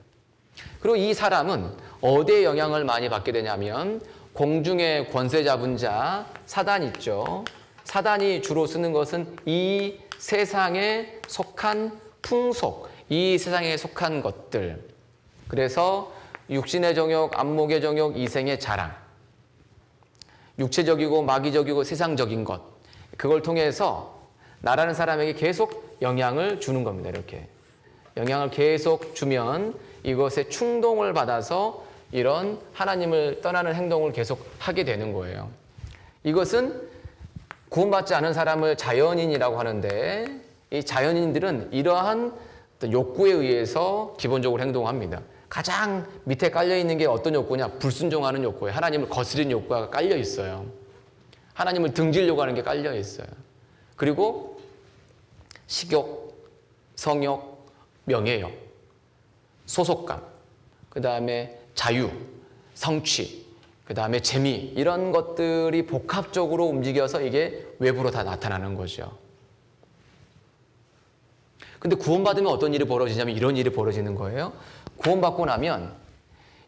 그리고 이 사람은 어디에 영향을 많이 받게 되냐면 공중의 권세 잡은 자 사단 있죠. 사단이 주로 쓰는 것은 이 세상에 속한 풍속, 이 세상에 속한 것들. 그래서 육신의 정욕, 안목의 정욕, 이생의 자랑, 육체적이고 마귀적이고 세상적인 것, 그걸 통해서 나라는 사람에게 계속 영향을 주는 겁니다. 이렇게 영향을 계속 주면 이것에 충동을 받아서 이런 하나님을 떠나는 행동을 계속 하게 되는 거예요. 이것은 구원받지 않은 사람을 자연인이라고 하는데 이 자연인들은 이러한 욕구에 의해서 기본적으로 행동합니다. 가장 밑에 깔려있는 게 어떤 욕구냐? 불순종하는 욕구예요. 하나님을 거스르는 욕구가 깔려 있어요. 하나님을 등지려고 하는 게 깔려 있어요. 그리고 식욕, 성욕, 명예욕, 소속감, 그 다음에 자유, 성취, 그 다음에 재미, 이런 것들이 복합적으로 움직여서 이게 외부로 다 나타나는 거죠. 근데 구원받으면 어떤 일이 벌어지냐면 이런 일이 벌어지는 거예요. 구원받고 나면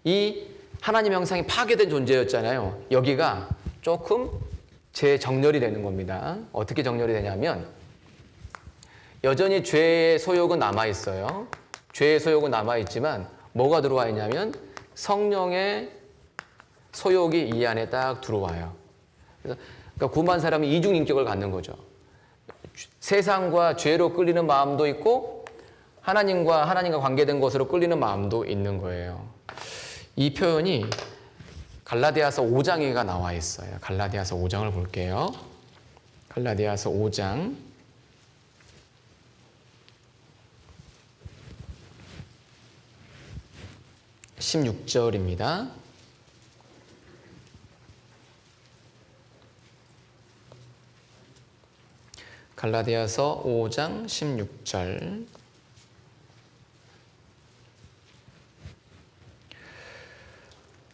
이 하나님 형상이 파괴된 존재였잖아요. 여기가 조금 재정렬이 되는 겁니다. 어떻게 정렬이 되냐면 여전히 죄의 소욕은 남아있어요. 죄의 소욕은 남아있지만 뭐가 들어와 있냐면 성령의 소욕이 이 안에 딱 들어와요. 그래서 그러니까 구원받은 사람이 이중인격을 갖는 거죠. 세상과 죄로 끌리는 마음도 있고 하나님과 관계된 것으로 끌리는 마음도 있는 거예요. 이 표현이 갈라디아서 5장에가 나와 있어요. 갈라디아서 5장을 볼게요. 갈라디아서 5장 16절입니다. 갈라디아서 5장 16절.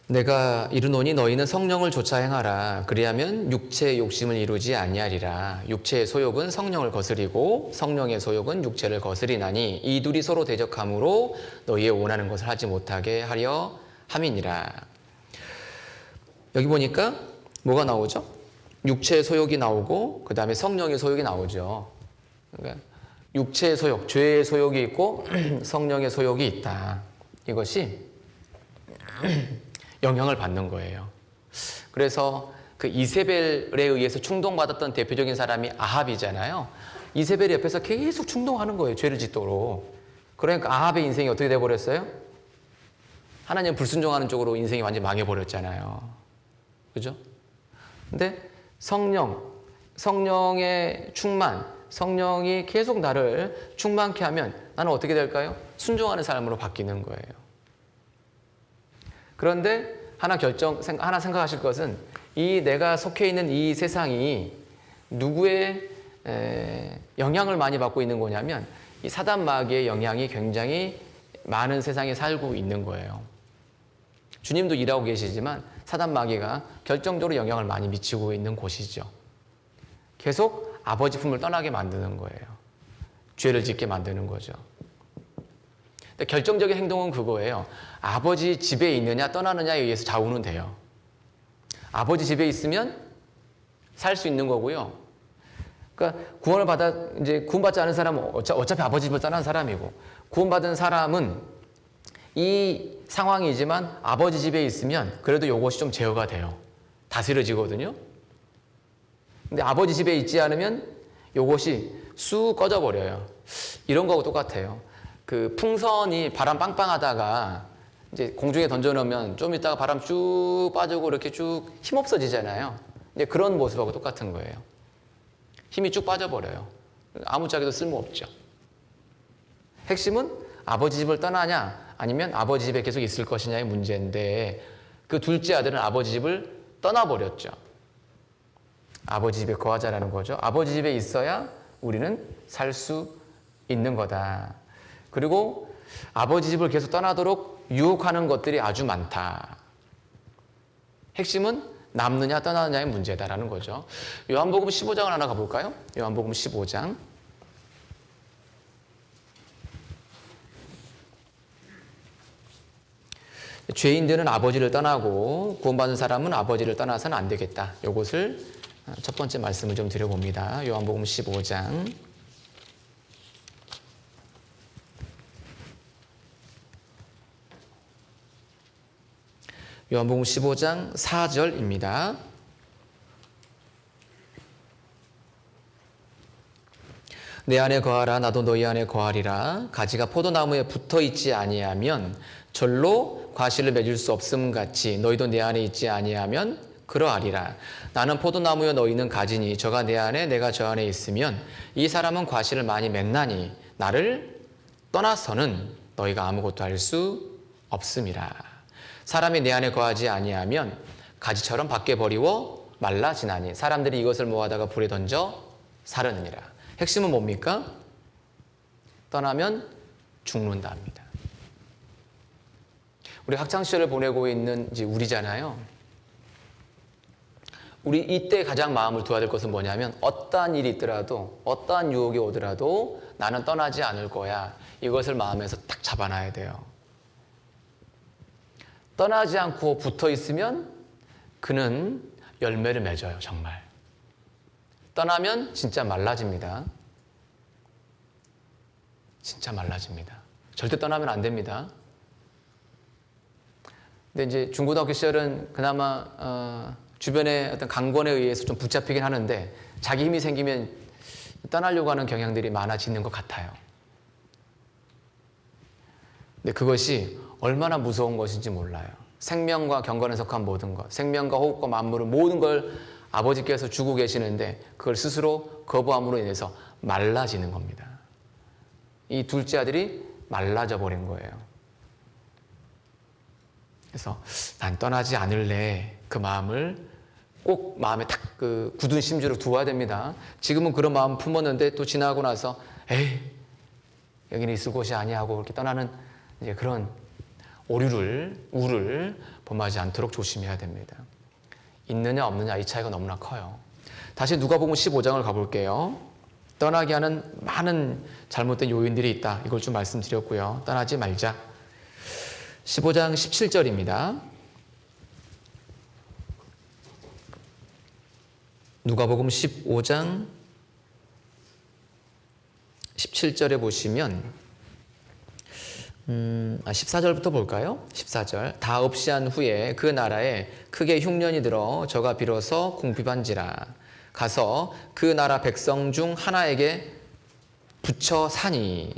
내가 이르노니 너희는 성령을 좇아 행하라. 그리하면 육체의 욕심을 이루지 아니하리라. 육체의 소욕은 성령을 거스리고 성령의 소욕은 육체를 거스리나니 이 둘이 서로 대적함으로 너희의 원하는 것을 하지 못하게 하려 함이니라. 여기 보니까 뭐가 나오죠? 육체의 소욕이 나오고 그 다음에 성령의 소욕이 나오죠. 그러니까 육체의 소욕, 죄의 소욕이 있고 성령의 소욕이 있다. 이것이 영향을 받는 거예요. 그래서 그 이세벨에 의해서 충동받았던 대표적인 사람이 아합이잖아요. 이세벨이 옆에서 계속 충동하는 거예요. 죄를 짓도록. 그러니까 아합의 인생이 어떻게 돼버렸어요? 하나님 불순종하는 쪽으로 인생이 완전히 망해버렸잖아요. 그죠? 근데 성령의 충만, 성령이 계속 나를 충만케 하면 나는 어떻게 될까요? 순종하는 삶으로 바뀌는 거예요. 그런데 하나 생각하실 것은 이 내가 속해 있는 이 세상이 누구의 영향을 많이 받고 있는 거냐면 이 사단 마귀의 영향이 굉장히 많은 세상에 살고 있는 거예요. 주님도 일하고 계시지만 사단 마귀가 결정적으로 영향을 많이 미치고 있는 곳이죠. 계속 아버지 품을 떠나게 만드는 거예요. 죄를 짓게 만드는 거죠. 근데 결정적인 행동은 그거예요. 아버지 집에 있느냐 떠나느냐에 의해서 좌우는 돼요. 아버지 집에 있으면 살 수 있는 거고요. 그러니까 구원받지 않은 사람은 어차피 아버지 집을 떠난 사람이고, 구원받은 사람은 이 상황이지만 아버지 집에 있으면 그래도 이것이 좀 제어가 돼요. 다스려지거든요. 근데 아버지 집에 있지 않으면 이것이 쑥 꺼져버려요. 이런 거하고 똑같아요. 그 풍선이 바람 빵빵하다가 이제 공중에 던져놓으면 좀 있다가 바람 쭉 빠지고 이렇게 쭉 힘없어지잖아요. 근데 그런 모습하고 똑같은 거예요. 힘이 쭉 빠져버려요. 아무짝에도 쓸모없죠. 핵심은 아버지 집을 떠나냐 아니면 아버지 집에 계속 있을 것이냐의 문제인데, 그 둘째 아들은 아버지 집을 떠나버렸죠. 아버지 집에 거하자라는 거죠. 아버지 집에 있어야 우리는 살 수 있는 거다. 그리고 아버지 집을 계속 떠나도록 유혹하는 것들이 아주 많다. 핵심은 남느냐 떠나느냐의 문제다라는 거죠. 요한복음 15장을 하나 가볼까요? 요한복음 15장. 죄인들은 아버지를 떠나고 구원받은 사람은 아버지를 떠나서는 안 되겠다. 이것을 첫 번째 말씀을 좀 드려봅니다. 요한복음 15장. 요한복음 15장 4절입니다. 내 안에 거하라 나도 너희 안에 거하리라. 가지가 포도나무에 붙어 있지 아니하면 절로 과실을 맺을 수 없음 같이 너희도 내 안에 있지 아니하면 그러하리라. 나는 포도나무여 너희는 가지니 저가 내 안에 내가 저 안에 있으면 이 사람은 과실을 많이 맺나니 나를 떠나서는 너희가 아무것도 할 수 없음이라. 사람이 내 안에 거하지 아니하면 가지처럼 밖에 버리워 말라지나니 사람들이 이것을 모아다가 불에 던져 사르느니라. 핵심은 뭡니까? 떠나면 죽는다 합니다. 우리 학창시절을 보내고 있는 이제 우리잖아요. 우리 이때 가장 마음을 두어야 될 것은 뭐냐면 어떠한 일이 있더라도 어떠한 유혹이 오더라도 나는 떠나지 않을 거야. 이것을 마음에서 딱 잡아놔야 돼요. 떠나지 않고 붙어 있으면 그는 열매를 맺어요. 정말. 떠나면 진짜 말라집니다. 진짜 말라집니다. 절대 떠나면 안 됩니다. 근데 이제 중고등학교 시절은 그나마 주변의 어떤 강권에 의해서 좀 붙잡히긴 하는데 자기 힘이 생기면 떠나려고 하는 경향들이 많아지는 것 같아요. 근데 그것이 얼마나 무서운 것인지 몰라요. 생명과 경건에 속한 모든 것, 생명과 호흡과 만물은 모든 걸 아버지께서 주고 계시는데 그걸 스스로 거부함으로 인해서 말라지는 겁니다. 이 둘째 아들이 말라져 버린 거예요. 그래서 난 떠나지 않을래. 그 마음을 꼭 마음에 딱 그 굳은 심주로 두어야 됩니다. 지금은 그런 마음 품었는데 또 지나고 나서 에이 여기는 있을 곳이 아니야 하고 이렇게 떠나는 이제 그런 우를 범하지 않도록 조심해야 됩니다. 있느냐 없느냐 이 차이가 너무나 커요. 다시 누가복음 15장을 가볼게요. 떠나게 하는 많은 잘못된 요인들이 있다. 이걸 좀 말씀드렸고요. 떠나지 말자. 15장 17절입니다. 누가복음 15장 17절에 보시면 14절부터 볼까요? 14절. 다 없이 한 후에 그 나라에 크게 흉년이 들어 저가 비로소 궁핍한지라. 가서 그 나라 백성 중 하나에게 붙여 사니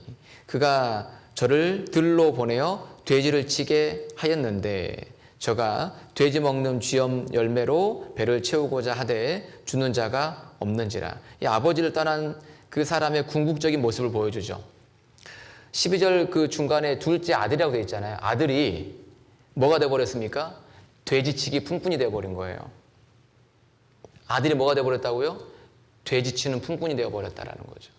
그가 저를 들로 보내어 돼지를 치게 하였는데 저가 돼지 먹는 쥐염 열매로 배를 채우고자 하되 주는 자가 없는지라. 이 아버지를 떠난 그 사람의 궁극적인 모습을 보여주죠. 12절 그 중간에 둘째 아들이라고 되어 있잖아요. 아들이 뭐가 되어버렸습니까? 돼지치기 품꾼이 되어버린 거예요. 아들이 뭐가 되어버렸다고요? 돼지치는 품꾼이 되어버렸다라는 거죠.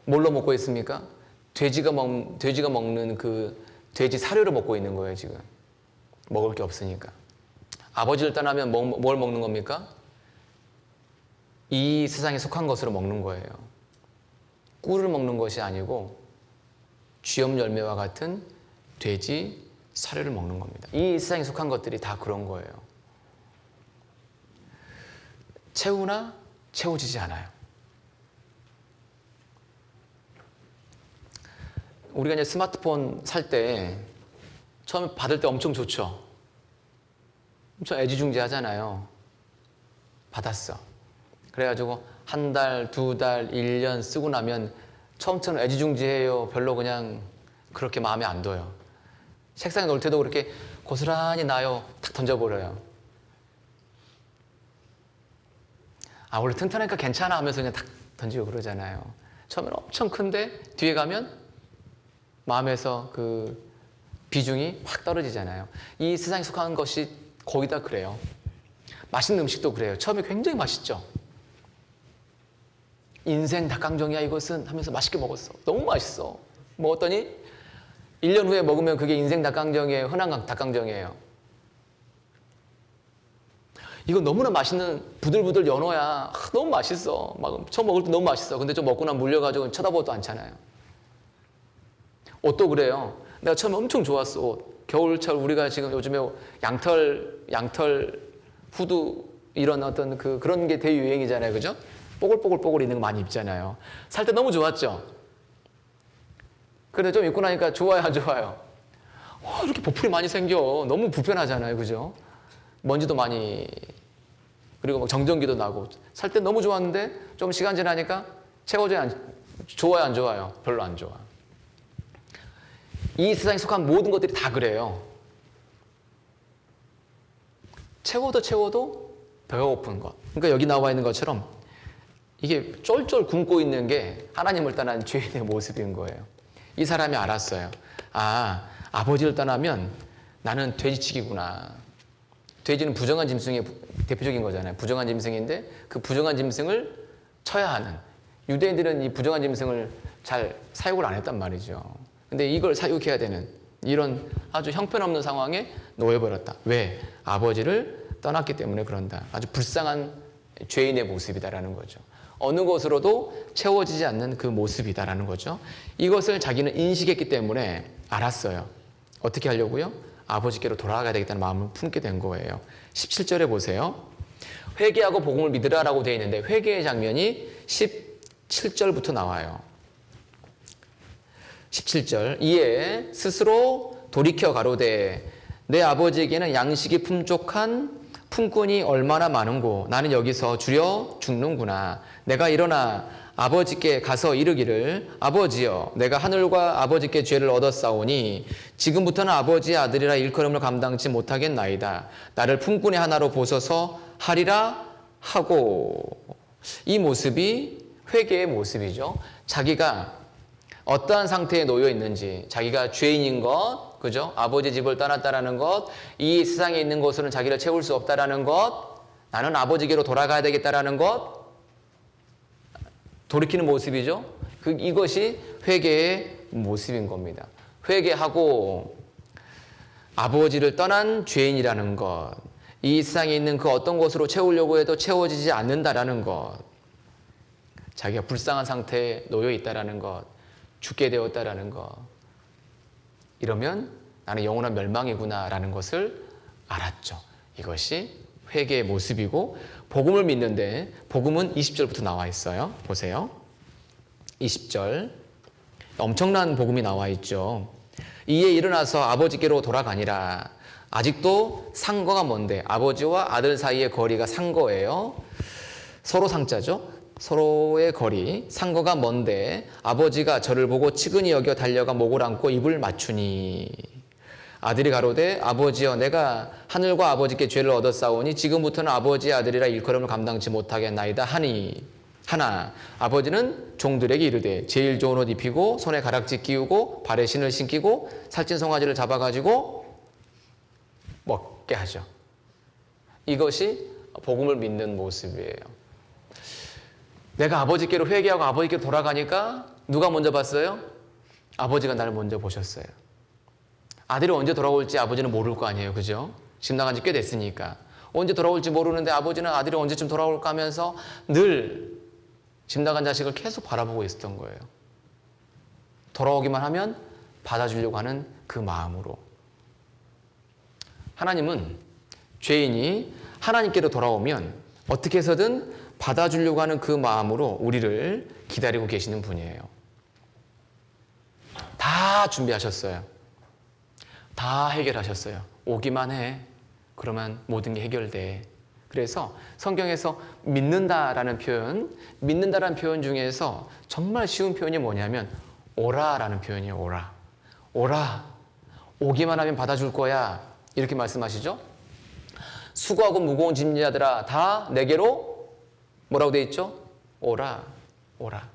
뭘로 먹고 있습니까? 돼지가 먹는 그 돼지 사료를 먹고 있는 거예요, 지금. 먹을 게 없으니까. 아버지를 떠나면 뭘 먹는 겁니까? 이 세상에 속한 것으로 먹는 거예요. 꿀을 먹는 것이 아니고 쥐염 열매와 같은 돼지 사료를 먹는 겁니다. 이 세상에 속한 것들이 다 그런 거예요. 채우나 채워지지 않아요. 우리가 이제 스마트폰 살 때 처음에 받을 때 엄청 좋죠. 엄청 애지중지하잖아요. 받았어. 그래가지고 한 달, 두 달, 1년 쓰고 나면 처음처럼 애지중지해요. 별로 그냥 그렇게 마음에 안 둬요. 책상에 놓을 때도 그렇게 고스란히 놔요. 탁 던져버려요. 아, 원래 튼튼하니까 괜찮아 하면서 그냥 탁 던지고 그러잖아요. 처음에는 엄청 큰데 뒤에 가면 마음에서 그 비중이 확 떨어지잖아요. 이 세상에 속한 것이 거의 다 그래요. 맛있는 음식도 그래요. 처음에 굉장히 맛있죠. 인생 닭강정이야 이것은 하면서 맛있게 먹었어. 너무 맛있어. 먹었더니 1년 후에 먹으면 그게 인생 닭강정이에요. 흔한 닭강정이에요. 이거 너무나 맛있는 부들부들 연어야. 너무 맛있어. 막 처음 먹을 때 너무 맛있어. 근데 좀 먹고 나면 물려가지고 쳐다보지도 않잖아요. 옷도 그래요. 내가 처음에 엄청 좋았어. 옷. 겨울철 우리가 지금 요즘에 양털 후드 이런 어떤 그런 게 대유행이잖아요. 그죠? 뽀글뽀글 있는 거 많이 입잖아요. 살 때 너무 좋았죠? 근데 좀 입고 나니까 좋아요, 안 좋아요? 이렇게 보풀이 많이 생겨. 너무 불편하잖아요. 그죠? 먼지도 많이, 그리고 막 정전기도 나고. 살 때 너무 좋았는데 좀 시간 지나니까 채워져야 좋아요, 안 좋아요? 별로 안 좋아. 이 세상에 속한 모든 것들이 다 그래요. 채워도 배가 고픈 것. 그러니까 여기 나와 있는 것처럼 이게 쫄쫄 굶고 있는 게 하나님을 떠난 죄인의 모습인 거예요. 이 사람이 알았어요. 아, 아버지를 떠나면 나는 돼지치기구나. 돼지는 부정한 짐승의 대표적인 거잖아요. 부정한 짐승인데 그 부정한 짐승을 쳐야 하는. 유대인들은 이 부정한 짐승을 잘 사육을 안 했단 말이죠. 근데 이걸 사육해야 되는 이런 아주 형편없는 상황에 놓여버렸다. 왜? 아버지를 떠났기 때문에 그런다. 아주 불쌍한 죄인의 모습이다라는 거죠. 어느 것으로도 채워지지 않는 그 모습이다라는 거죠. 이것을 자기는 인식했기 때문에 알았어요. 어떻게 하려고요? 아버지께로 돌아가야 되겠다는 마음을 품게 된 거예요. 17절에 보세요. 회개하고 복음을 믿으라라고 되어 있는데 회개의 장면이 17절부터 나와요. 17절 이에 스스로 돌이켜 가로되 내 아버지에게는 양식이 풍족한 품꾼이 얼마나 많은고 나는 여기서 주려 죽는구나. 내가 일어나 아버지께 가서 이르기를 아버지여 내가 하늘과 아버지께 죄를 얻었사오니 지금부터는 아버지의 아들이라 일컬음을 감당치 못하겠나이다. 나를 품꾼의 하나로 보소서 하리라 하고. 이 모습이 회개의 모습이죠. 자기가 어떠한 상태에 놓여 있는지, 자기가 죄인인 것, 그죠? 아버지 집을 떠났다라는 것, 이 세상에 있는 것으로는 자기를 채울 수 없다라는 것, 나는 아버지께로 돌아가야 되겠다라는 것, 돌이키는 모습이죠. 이것이 회개의 모습인 겁니다. 회개하고 아버지를 떠난 죄인이라는 것, 이 세상에 있는 그 어떤 것으로 채우려고 해도 채워지지 않는다라는 것, 자기가 불쌍한 상태에 놓여 있다라는 것, 죽게 되었다라는 것, 이러면 나는 영원한 멸망이구나라는 것을 알았죠. 이것이 회개의 모습이고 복음을 믿는데 복음은 20절부터 나와 있어요. 보세요. 20절 엄청난 복음이 나와 있죠. 이에 일어나서 아버지께로 돌아가니라. 아직도 상거가 먼데 아버지와 아들 사이의 거리가 상거예요. 서로 상자죠. 서로의 거리, 상거가 먼데 아버지가 저를 보고 측은히 여겨 달려가 목을 안고 입을 맞추니 아들이 가로되 아버지여 내가 하늘과 아버지께 죄를 얻었사오니 지금부터는 아버지의 아들이라 일컬음을 감당치 못하겠나이다 하니 하나 아버지는 종들에게 이르되 제일 좋은 옷 입히고 손에 가락지 끼우고 발에 신을 신기고 살찐 송아지를 잡아가지고 먹게 하죠. 이것이 복음을 믿는 모습이에요. 내가 아버지께로 회개하고 아버지께로 돌아가니까 누가 먼저 봤어요? 아버지가 나를 먼저 보셨어요. 아들이 언제 돌아올지 아버지는 모를 거 아니에요. 그죠? 집 나간 지 꽤 됐으니까. 언제 돌아올지 모르는데 아버지는 아들이 언제쯤 돌아올까 하면서 늘 집 나간 자식을 계속 바라보고 있었던 거예요. 돌아오기만 하면 받아주려고 하는 그 마음으로. 하나님은 죄인이 하나님께로 돌아오면 어떻게 해서든 받아주려고 하는 그 마음으로 우리를 기다리고 계시는 분이에요. 다 준비하셨어요. 다 해결하셨어요. 오기만 해. 그러면 모든 게 해결돼. 그래서 성경에서 믿는다라는 표현 중에서 정말 쉬운 표현이 뭐냐면 오라라는 표현이에요. 오라. 오라. 오기만 하면 받아줄 거야. 이렇게 말씀하시죠. 수고하고 무거운 짐자들아 다 내게로 뭐라고 돼 있죠? 오라. 오라.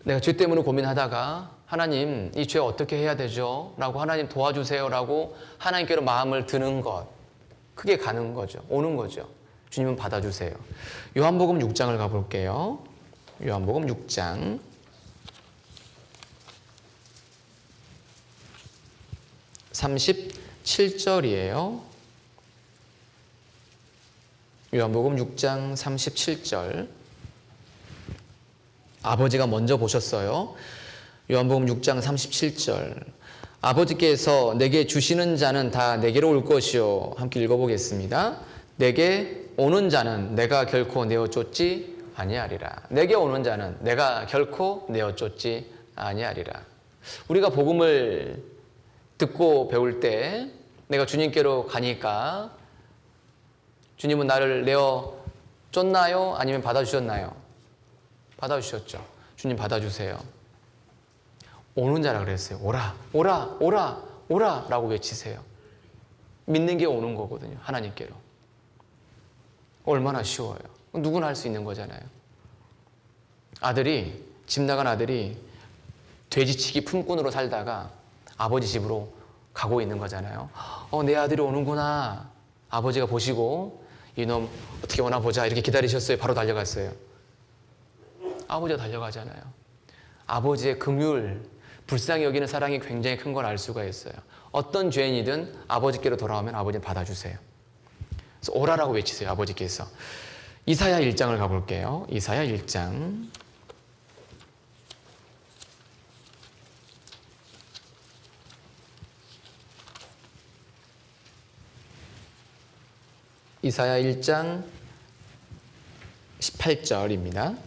내가 죄 때문에 고민하다가 하나님 이 죄 어떻게 해야 되죠? 라고 하나님 도와주세요 라고 하나님께로 마음을 드는 것, 크게 가는 거죠. 오는 거죠. 주님은 받아주세요. 요한복음 6장을 가볼게요. 요한복음 6장 37절이에요. 요한복음 6장 37절. 아버지가 먼저 보셨어요. 요한복음 6장 37절. 아버지께서 내게 주시는 자는 다 내게로 올 것이요. 함께 읽어보겠습니다. 내게 오는 자는 내가 결코 내어 쫓지 아니하리라. 내게 오는 자는 내가 결코 내어 쫓지 아니하리라. 우리가 복음을 듣고 배울 때 내가 주님께로 가니까 주님은 나를 내어 쫓나요? 아니면 받아주셨나요? 받아주셨죠. 주님 받아주세요. 오는 자라 그랬어요. 오라, 오라, 오라, 오라 라고 외치세요. 믿는 게 오는 거거든요. 하나님께로. 얼마나 쉬워요. 누구나 할 수 있는 거잖아요. 집 나간 아들이 돼지치기 품꾼으로 살다가 아버지 집으로 가고 있는 거잖아요. 내 아들이 오는구나. 아버지가 보시고 이놈 어떻게 오나 보자 이렇게 기다리셨어요. 바로 달려갔어요. 아버지가 달려가잖아요. 아버지의 긍휼, 불쌍히 여기는 사랑이 굉장히 큰 걸 알 수가 있어요. 어떤 죄인이든 아버지께로 돌아오면 아버지는 받아주세요. 그래서 오라라고 외치세요. 아버지께서. 이사야 1장을 가볼게요. 이사야 1장. 이사야 1장 18절입니다.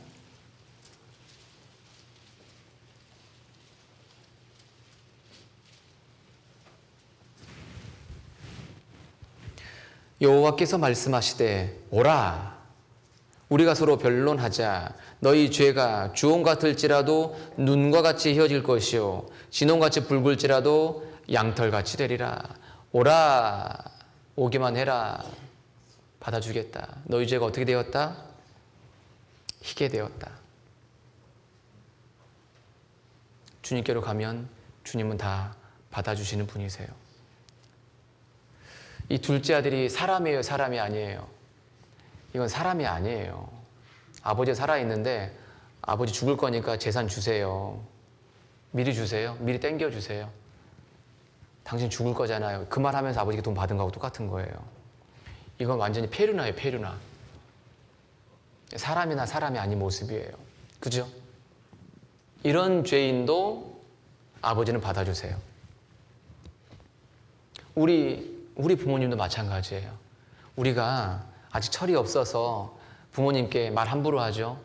여호와께서 말씀하시되 오라 우리가 서로 변론하자. 너희 죄가 주홍 같을지라도 눈과 같이 휘어질 것이요 진홍같이 붉을지라도 양털같이 되리라. 오라 오기만 해라. 받아주겠다. 너희 죄가 어떻게 되었다? 희게 되었다. 주님께로 가면 주님은 다 받아주시는 분이세요. 이 둘째 아들이 사람이에요? 사람이 아니에요? 이건 사람이 아니에요. 아버지 살아있는데 아버지 죽을 거니까 재산 주세요. 미리 주세요. 미리 땡겨주세요. 당신 죽을 거잖아요. 그 말 하면서 아버지께 돈 받은 거하고 똑같은 거예요. 이건 완전히 페르나예요. 페르나. 사람이나 사람이 아닌 모습이에요. 그죠? 이런 죄인도 아버지는 받아주세요. 우리 부모님도 마찬가지예요. 우리가 아직 철이 없어서 부모님께 말 함부로 하죠.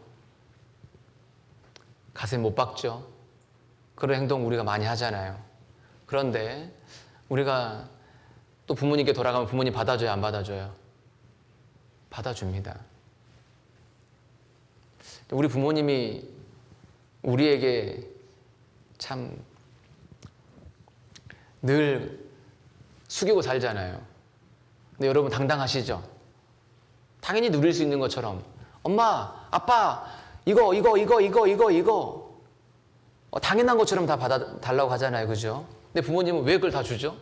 가슴 못 박죠. 그런 행동 우리가 많이 하잖아요. 그런데 우리가 또 부모님께 돌아가면 부모님 받아줘요? 안 받아줘요? 받아줍니다. 우리 부모님이 우리에게 참 늘 숙이고 살잖아요. 근데 여러분 당당하시죠? 당연히 누릴 수 있는 것처럼 엄마, 아빠 이거 당연한 것처럼 다 받아달라고 하잖아요. 그죠? 근데 부모님은 왜 그걸 다 주죠?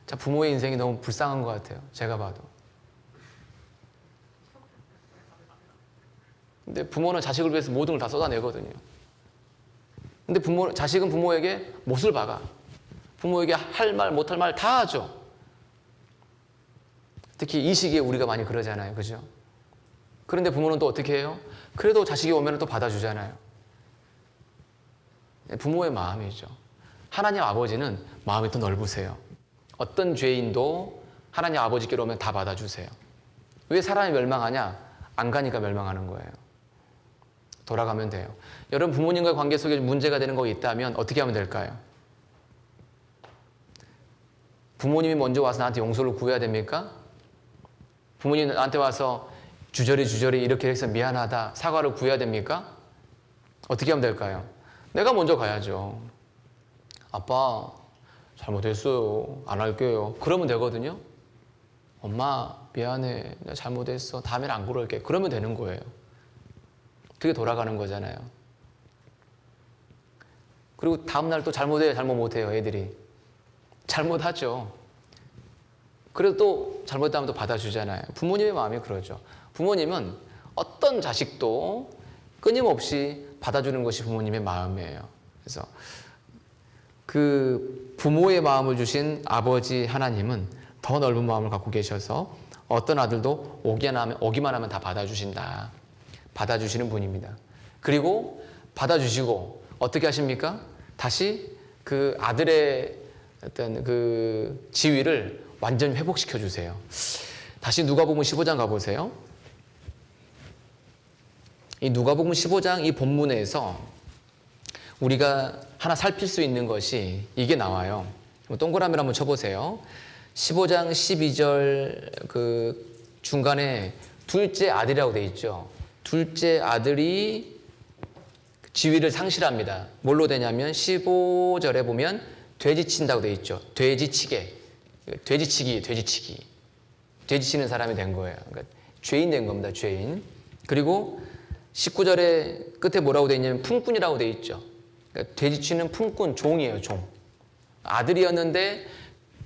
자, 부모의 인생이 너무 불쌍한 것 같아요. 제가 봐도. 근데 부모는 자식을 위해서 모든 걸 다 쏟아내거든요. 근데 자식은 부모에게 못을 박아. 부모에게 할 말, 못할 말 다 하죠. 특히 이 시기에 우리가 많이 그러잖아요. 그죠? 그런데 부모는 또 어떻게 해요? 그래도 자식이 오면 또 받아주잖아요. 부모의 마음이죠. 하나님 아버지는 마음이 더 넓으세요. 어떤 죄인도 하나님 아버지께로 오면 다 받아주세요. 왜 사람이 멸망하냐? 안 가니까 멸망하는 거예요. 돌아가면 돼요. 여러분 부모님과의 관계 속에 문제가 되는 거 있다면 어떻게 하면 될까요? 부모님이 먼저 와서 나한테 용서를 구해야 됩니까? 부모님이 나한테 와서 주저리 이렇게 해서 미안하다 사과를 구해야 됩니까? 어떻게 하면 될까요? 내가 먼저 가야죠. 아빠 잘못했어요. 안 할게요. 그러면 되거든요. 엄마 미안해. 내가 잘못했어. 다음에는 안 그럴게. 그러면 되는 거예요. 그게 돌아가는 거잖아요. 그리고 다음날 또 잘못해요. 잘못 못해요. 애들이. 잘못하죠. 그래도 또 잘못하면 또 받아주잖아요. 부모님의 마음이 그러죠. 부모님은 어떤 자식도 끊임없이 받아주는 것이 부모님의 마음이에요. 그래서 그 부모의 마음을 주신 아버지 하나님은 더 넓은 마음을 갖고 계셔서 어떤 아들도 오기만 하면 다 받아주신다. 받아주시는 분입니다. 그리고 받아주시고 어떻게 하십니까? 다시 그 아들의 어떤 그 지위를 완전히 회복시켜 주세요. 다시 누가복음 15장 가보세요. 이 누가복음 15장 이 본문에서 우리가 하나 살필 수 있는 것이 이게 나와요. 동그라미를 한번 쳐보세요. 15장 12절 그 중간에 둘째 아들이라고 돼 있죠. 둘째 아들이 지위를 상실합니다. 뭘로 되냐면 15절에 보면 돼지친다고 돼 있죠. 돼지치게. 돼지치기. 돼지치는 사람이 된 거예요. 그러니까 죄인 된 겁니다. 죄인. 그리고 19절에 끝에 뭐라고 돼 있냐면 품꾼이라고 돼 있죠. 그러니까 돼지치는 품꾼, 종이에요. 종. 아들이었는데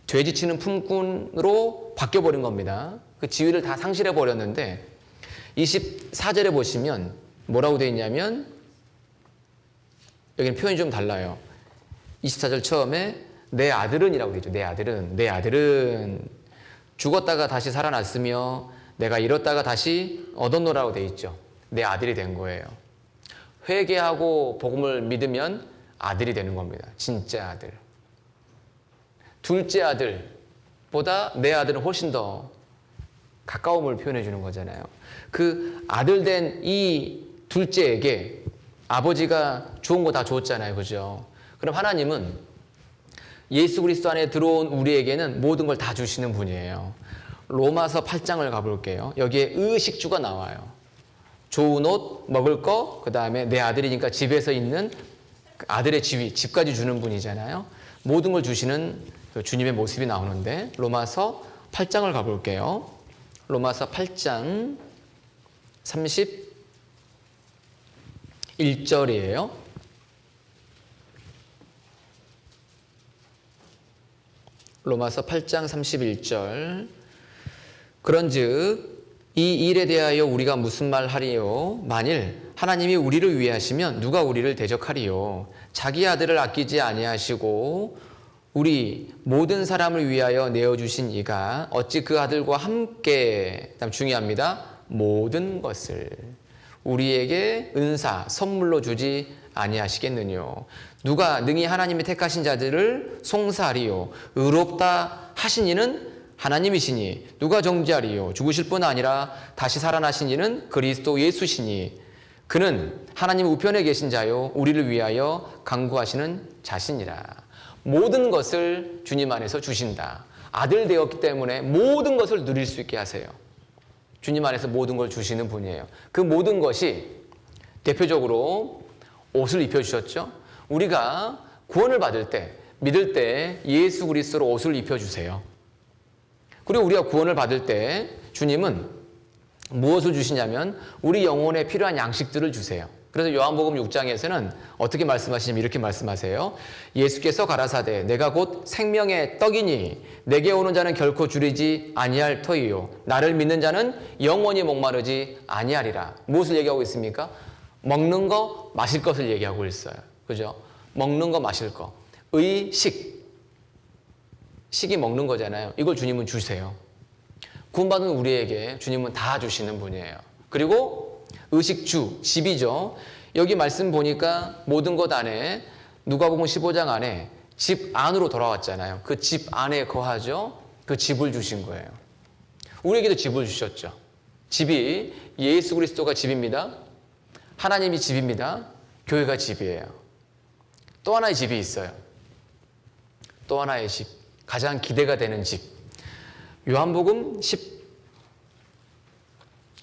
돼지치는 품꾼으로 바뀌어버린 겁니다. 그 지위를 다 상실해버렸는데 24절에 보시면 뭐라고 돼 있냐면 여기는 표현이 좀 달라요. 24절 처음에 내 아들은 이라고 돼 있죠. 내 아들은 죽었다가 다시 살아났으며 내가 잃었다가 다시 얻었노라고 돼 있죠. 내 아들이 된 거예요. 회개하고 복음을 믿으면 아들이 되는 겁니다. 진짜 아들. 둘째 아들보다 내 아들은 훨씬 더 가까움을 표현해 주는 거잖아요. 그 아들 된 이 둘째에게 아버지가 좋은 거 다 줬잖아요. 그죠? 그럼 하나님은 예수 그리스도 안에 들어온 우리에게는 모든 걸 다 주시는 분이에요. 로마서 8장을 가볼게요. 여기에 의식주가 나와요. 좋은 옷, 먹을 거, 그 다음에 내 아들이니까 집에서 있는 아들의 지위, 집까지 주는 분이잖아요. 모든 걸 주시는 주님의 모습이 나오는데 로마서 8장을 가볼게요. 로마서 8장 31절이에요. 로마서 8장 31절. 그런즉 이 일에 대하여 우리가 무슨 말 하리요? 만일 하나님이 우리를 위하시면 누가 우리를 대적하리요? 자기 아들을 아끼지 아니하시고 우리 모든 사람을 위하여 내어주신 이가 어찌 그 아들과 함께, 다음 중요합니다, 모든 것을 우리에게 은사, 선물로 주지 아니하시겠느뇨? 누가 능히 하나님이 택하신 자들을 송사하리요? 의롭다 하신 이는 하나님이시니 누가 정죄하리요? 죽으실 뿐 아니라 다시 살아나신 이는 그리스도 예수시니 그는 하나님 우편에 계신 자요 우리를 위하여 간구하시는 자신이라. 모든 것을 주님 안에서 주신다. 아들 되었기 때문에 모든 것을 누릴 수 있게 하세요. 주님 안에서 모든 걸 주시는 분이에요. 그 모든 것이 대표적으로 옷을 입혀주셨죠. 우리가 구원을 받을 때, 믿을 때 예수 그리스도로 옷을 입혀주세요. 그리고 우리가 구원을 받을 때 주님은 무엇을 주시냐면 우리 영혼에 필요한 양식들을 주세요. 그래서 요한복음 6장에서는 어떻게 말씀하시냐면 이렇게 말씀하세요. 예수께서 가라사대 내가 곧 생명의 떡이니 내게 오는 자는 결코 줄이지 아니할 터이요 나를 믿는 자는 영원히 목마르지 아니하리라. 무엇을 얘기하고 있습니까? 먹는 거, 마실 것을 얘기하고 있어요. 그죠? 먹는 거, 마실 거. 의식. 식이 먹는 거잖아요. 이걸 주님은 주세요. 구원받은 우리에게 주님은 다 주시는 분이에요. 그리고 의식주, 집이죠. 여기 말씀 보니까 모든 것 안에 누가복음 15장 안에 집 안으로 돌아왔잖아요. 그 집 안에 거하죠. 그 집을 주신 거예요. 우리에게도 집을 주셨죠. 집이 예수 그리스도가 집입니다. 하나님이 집입니다. 교회가 집이에요. 또 하나의 집이 있어요. 또 하나의 집. 가장 기대가 되는 집. 요한복음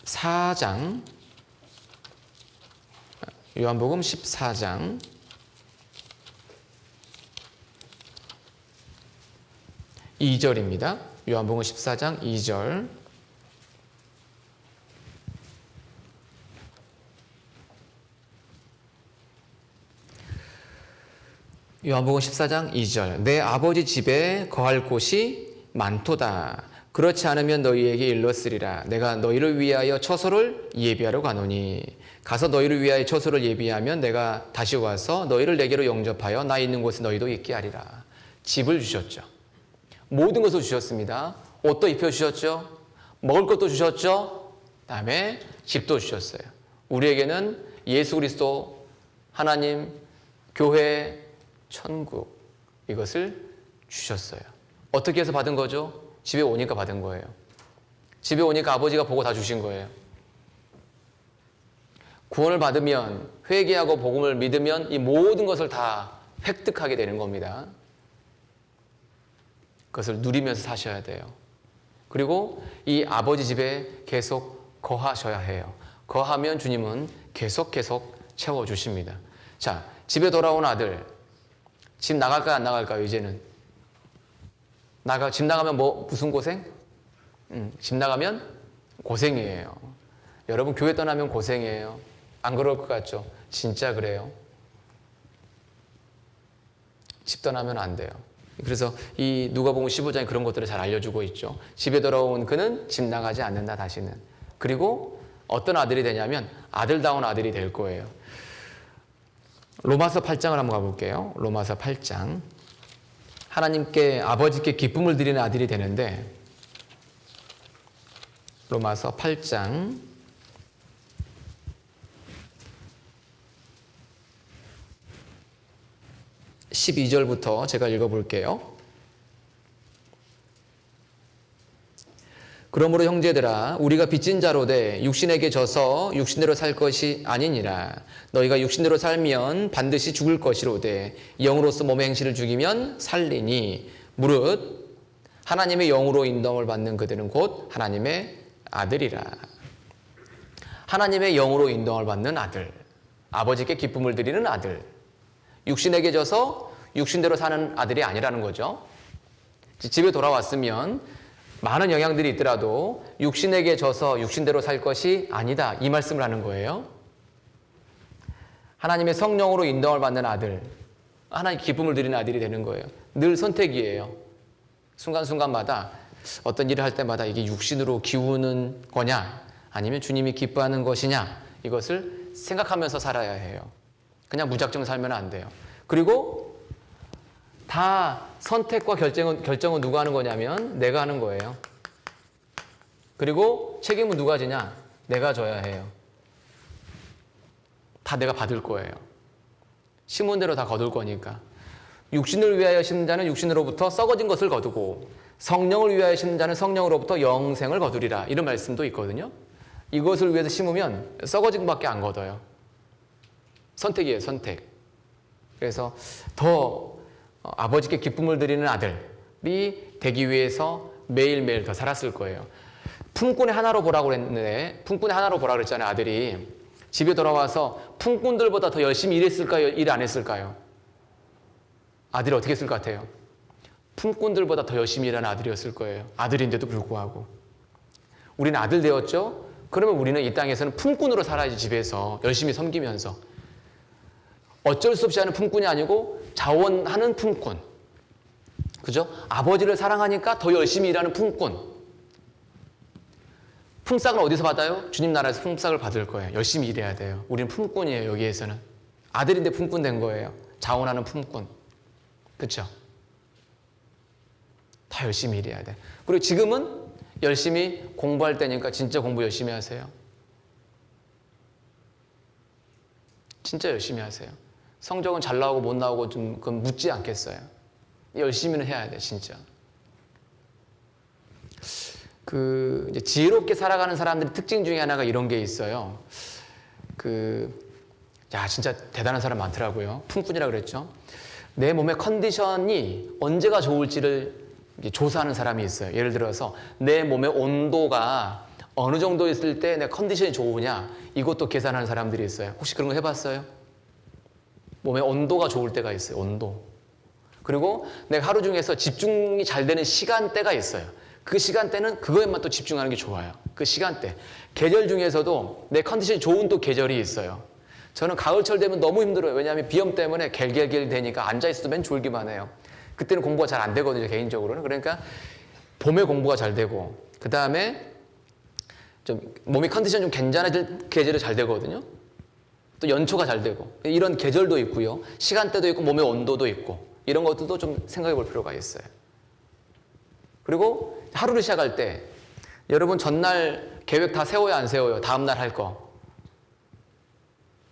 14장 요한복음 14장 2절입니다. 요한복음 14장 2절. 요한복음 14장 2절. 내 아버지 집에 거할 곳이 많도다. 그렇지 않으면 너희에게 일렀으리라. 내가 너희를 위하여 처소를 예비하러 가노니 가서 너희를 위하여 처소를 예비하면 내가 다시 와서 너희를 내게로 영접하여 나 있는 곳에 너희도 있게 하리라. 집을 주셨죠. 모든 것을 주셨습니다. 옷도 입혀주셨죠. 먹을 것도 주셨죠. 그다음에 집도 주셨어요. 우리에게는 예수 그리스도, 하나님, 교회, 천국 이것을 주셨어요. 어떻게 해서 받은 거죠? 집에 오니까 받은 거예요. 집에 오니까 아버지가 보고 다 주신 거예요. 구원을 받으면, 회개하고 복음을 믿으면 이 모든 것을 다 획득하게 되는 겁니다. 그것을 누리면서 사셔야 돼요. 그리고 이 아버지 집에 계속 거하셔야 해요. 거하면 주님은 계속 채워주십니다. 자, 집에 돌아온 아들. 집 나갈까요, 안 나갈까요, 이제는? 집 나가면 무슨 고생? 집 나가면 고생이에요. 여러분, 교회 떠나면 고생이에요. 안 그럴 것 같죠? 진짜 그래요. 집 떠나면 안 돼요. 그래서 이 누가복음 15장에 그런 것들을 잘 알려주고 있죠. 집에 돌아온 그는 집 나가지 않는다, 다시는. 그리고 어떤 아들이 되냐면 아들다운 아들이 될 거예요. 로마서 8장을 한번 가볼게요. 로마서 8장. 하나님께, 아버지께 기쁨을 드리는 아들이 되는데, 로마서 8장 12절부터 제가 읽어볼게요. 그러므로 형제들아 우리가 빚진 자로 돼 육신에게 져서 육신대로 살 것이 아니니라. 너희가 육신대로 살면 반드시 죽을 것이로되 영으로서 몸의 행실을 죽이면 살리니 무릇 하나님의 영으로 인도함을 받는 그들은 곧 하나님의 아들이라. 하나님의 영으로 인도함을 받는 아들, 아버지께 기쁨을 드리는 아들, 육신에게 져서 육신대로 사는 아들이 아니라는 거죠. 집에 돌아왔으면 많은 영향들이 있더라도 육신에게 져서 육신대로 살 것이 아니다, 이 말씀을 하는 거예요. 하나님의 성령으로 인도함을 받는 아들, 하나님 기쁨을 드리는 아들이 되는 거예요. 늘 선택이에요. 순간순간마다 어떤 일을 할 때마다 이게 육신으로 기우는 거냐 아니면 주님이 기뻐하는 것이냐, 이것을 생각하면서 살아야 해요. 그냥 무작정 살면 안 돼요. 그리고 다 선택과 결정은 누가 하는 거냐면 내가 하는 거예요. 그리고 책임은 누가 지냐? 내가 져야 해요. 다 내가 받을 거예요. 심은 대로 다 거둘 거니까. 육신을 위하여 심는 자는 육신으로부터 썩어진 것을 거두고 성령을 위하여 심는 자는 성령으로부터 영생을 거두리라. 이런 말씀도 있거든요. 이것을 위해서 심으면 썩어진 것밖에 안 거둬요. 선택이에요, 선택. 그래서 더 아버지께 기쁨을 드리는 아들이 되기 위해서 매일매일 더 살았을 거예요. 품꾼의 하나로 보라고 그랬는데, 품꾼의 하나로 보라 그랬잖아요. 아들이 집에 돌아와서 품꾼들보다 더 열심히 일했을까요? 일 안 했을까요? 아들이 어떻게 했을 것 같아요? 품꾼들보다 더 열심히 일하는 아들이었을 거예요. 아들인데도 불구하고. 우리는 아들 되었죠? 그러면 우리는 이 땅에서는 품꾼으로 살아야지. 집에서 열심히 섬기면서. 어쩔 수 없이 하는 품꾼이 아니고 자원하는 품꾼. 그죠? 아버지를 사랑하니까 더 열심히 일하는 품꾼. 품삯은 어디서 받아요? 주님 나라에서 품삯을 받을 거예요. 열심히 일해야 돼요. 우리는 품꾼이에요. 여기에서는. 아들인데 품꾼 된 거예요. 자원하는 품꾼. 그렇죠? 다 열심히 일해야 돼. 그리고 지금은 열심히 공부할 때니까 진짜 공부 열심히 하세요. 진짜 열심히 하세요. 성적은 잘 나오고 못 나오고 좀 그건 묻지 않겠어요. 열심히는 해야 돼, 진짜. 이제 지혜롭게 살아가는 사람들의 특징 중에 하나가 이런 게 있어요. 진짜 대단한 사람 많더라고요. 품꾼이라 그랬죠. 내 몸의 컨디션이 언제가 좋을지를 조사하는 사람이 있어요. 예를 들어서 내 몸의 온도가 어느 정도 있을 때 내 컨디션이 좋으냐, 이것도 계산하는 사람들이 있어요. 혹시 그런 거 해봤어요? 몸의 온도가 좋을 때가 있어요. 온도. 그리고 내가 하루 중에서 집중이 잘 되는 시간대가 있어요. 그 시간대는 그거에만 또 집중하는 게 좋아요. 그 시간대. 계절 중에서도 내 컨디션이 좋은 또 계절이 있어요. 저는 가을철 되면 너무 힘들어요. 왜냐하면 비염 때문에 겔겔겔 되니까 앉아있어도 맨 졸기만 해요. 그때는 공부가 잘 안 되거든요, 개인적으로는. 그러니까 봄에 공부가 잘 되고, 그 다음에 좀 몸이 컨디션 좀 괜찮아질 계절이 잘 되거든요. 또 연초가 잘 되고, 이런 계절도 있고요. 시간대도 있고, 몸의 온도도 있고, 이런 것들도 좀 생각해 볼 필요가 있어요. 그리고 하루를 시작할 때, 여러분 전날 계획 다 세워요, 안 세워요? 다음날 할 거.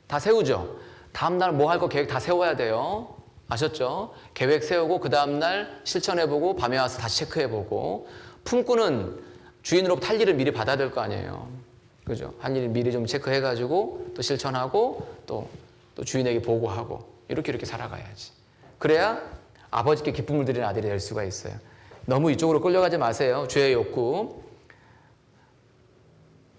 다 세우죠? 다음날 뭐 할 거 계획 다 세워야 돼요. 아셨죠? 계획 세우고 그 다음날 실천해보고 밤에 와서 다시 체크해보고. 품꾼은 주인으로부터 할 일을 미리 받아야 될 거 아니에요. 그죠? 할 일을 미리 좀 체크해가지고 또 실천하고 또 주인에게 보고하고 이렇게 살아가야지. 그래야 아버지께 기쁨을 드리는 아들이 될 수가 있어요. 너무 이쪽으로 끌려가지 마세요. 죄의 욕구,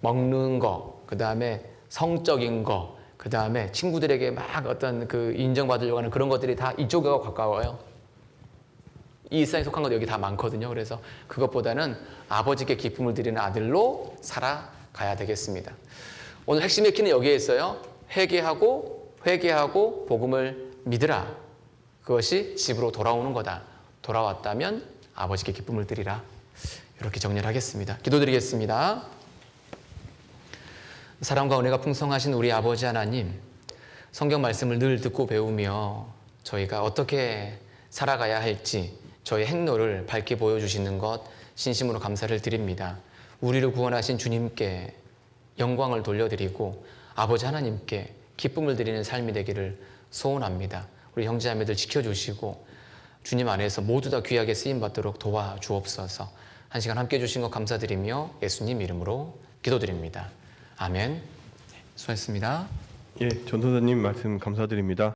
먹는 거, 그 다음에 성적인 거, 그 다음에 친구들에게 막 어떤 인정받으려고 하는 그런 것들이 다 이쪽하고 가까워요. 이 일상에 속한 것도 여기 다 많거든요. 그래서 그것보다는 아버지께 기쁨을 드리는 아들로 살아가야 되겠습니다. 오늘 핵심의 키는 여기에 있어요. 회개하고 복음을 믿으라. 그것이 집으로 돌아오는 거다. 돌아왔다면 아버지께 기쁨을 드리라. 이렇게 정리를 하겠습니다. 기도드리겠습니다. 사랑과 은혜가 풍성하신 우리 아버지 하나님, 성경 말씀을 늘 듣고 배우며 저희가 어떻게 살아가야 할지 저희 행로를 밝게 보여주시는 것 진심으로 감사를 드립니다. 우리를 구원하신 주님께 영광을 돌려드리고 아버지 하나님께 기쁨을 드리는 삶이 되기를 소원합니다. 우리 형제자매들 지켜주시고 주님 안에서 모두 다 귀하게 쓰임받도록 도와주옵소서. 한 시간 함께 해주신 것 감사드리며 예수님 이름으로 기도드립니다. 아멘. 수고하셨습니다. 예, 전도사님 말씀 감사드립니다.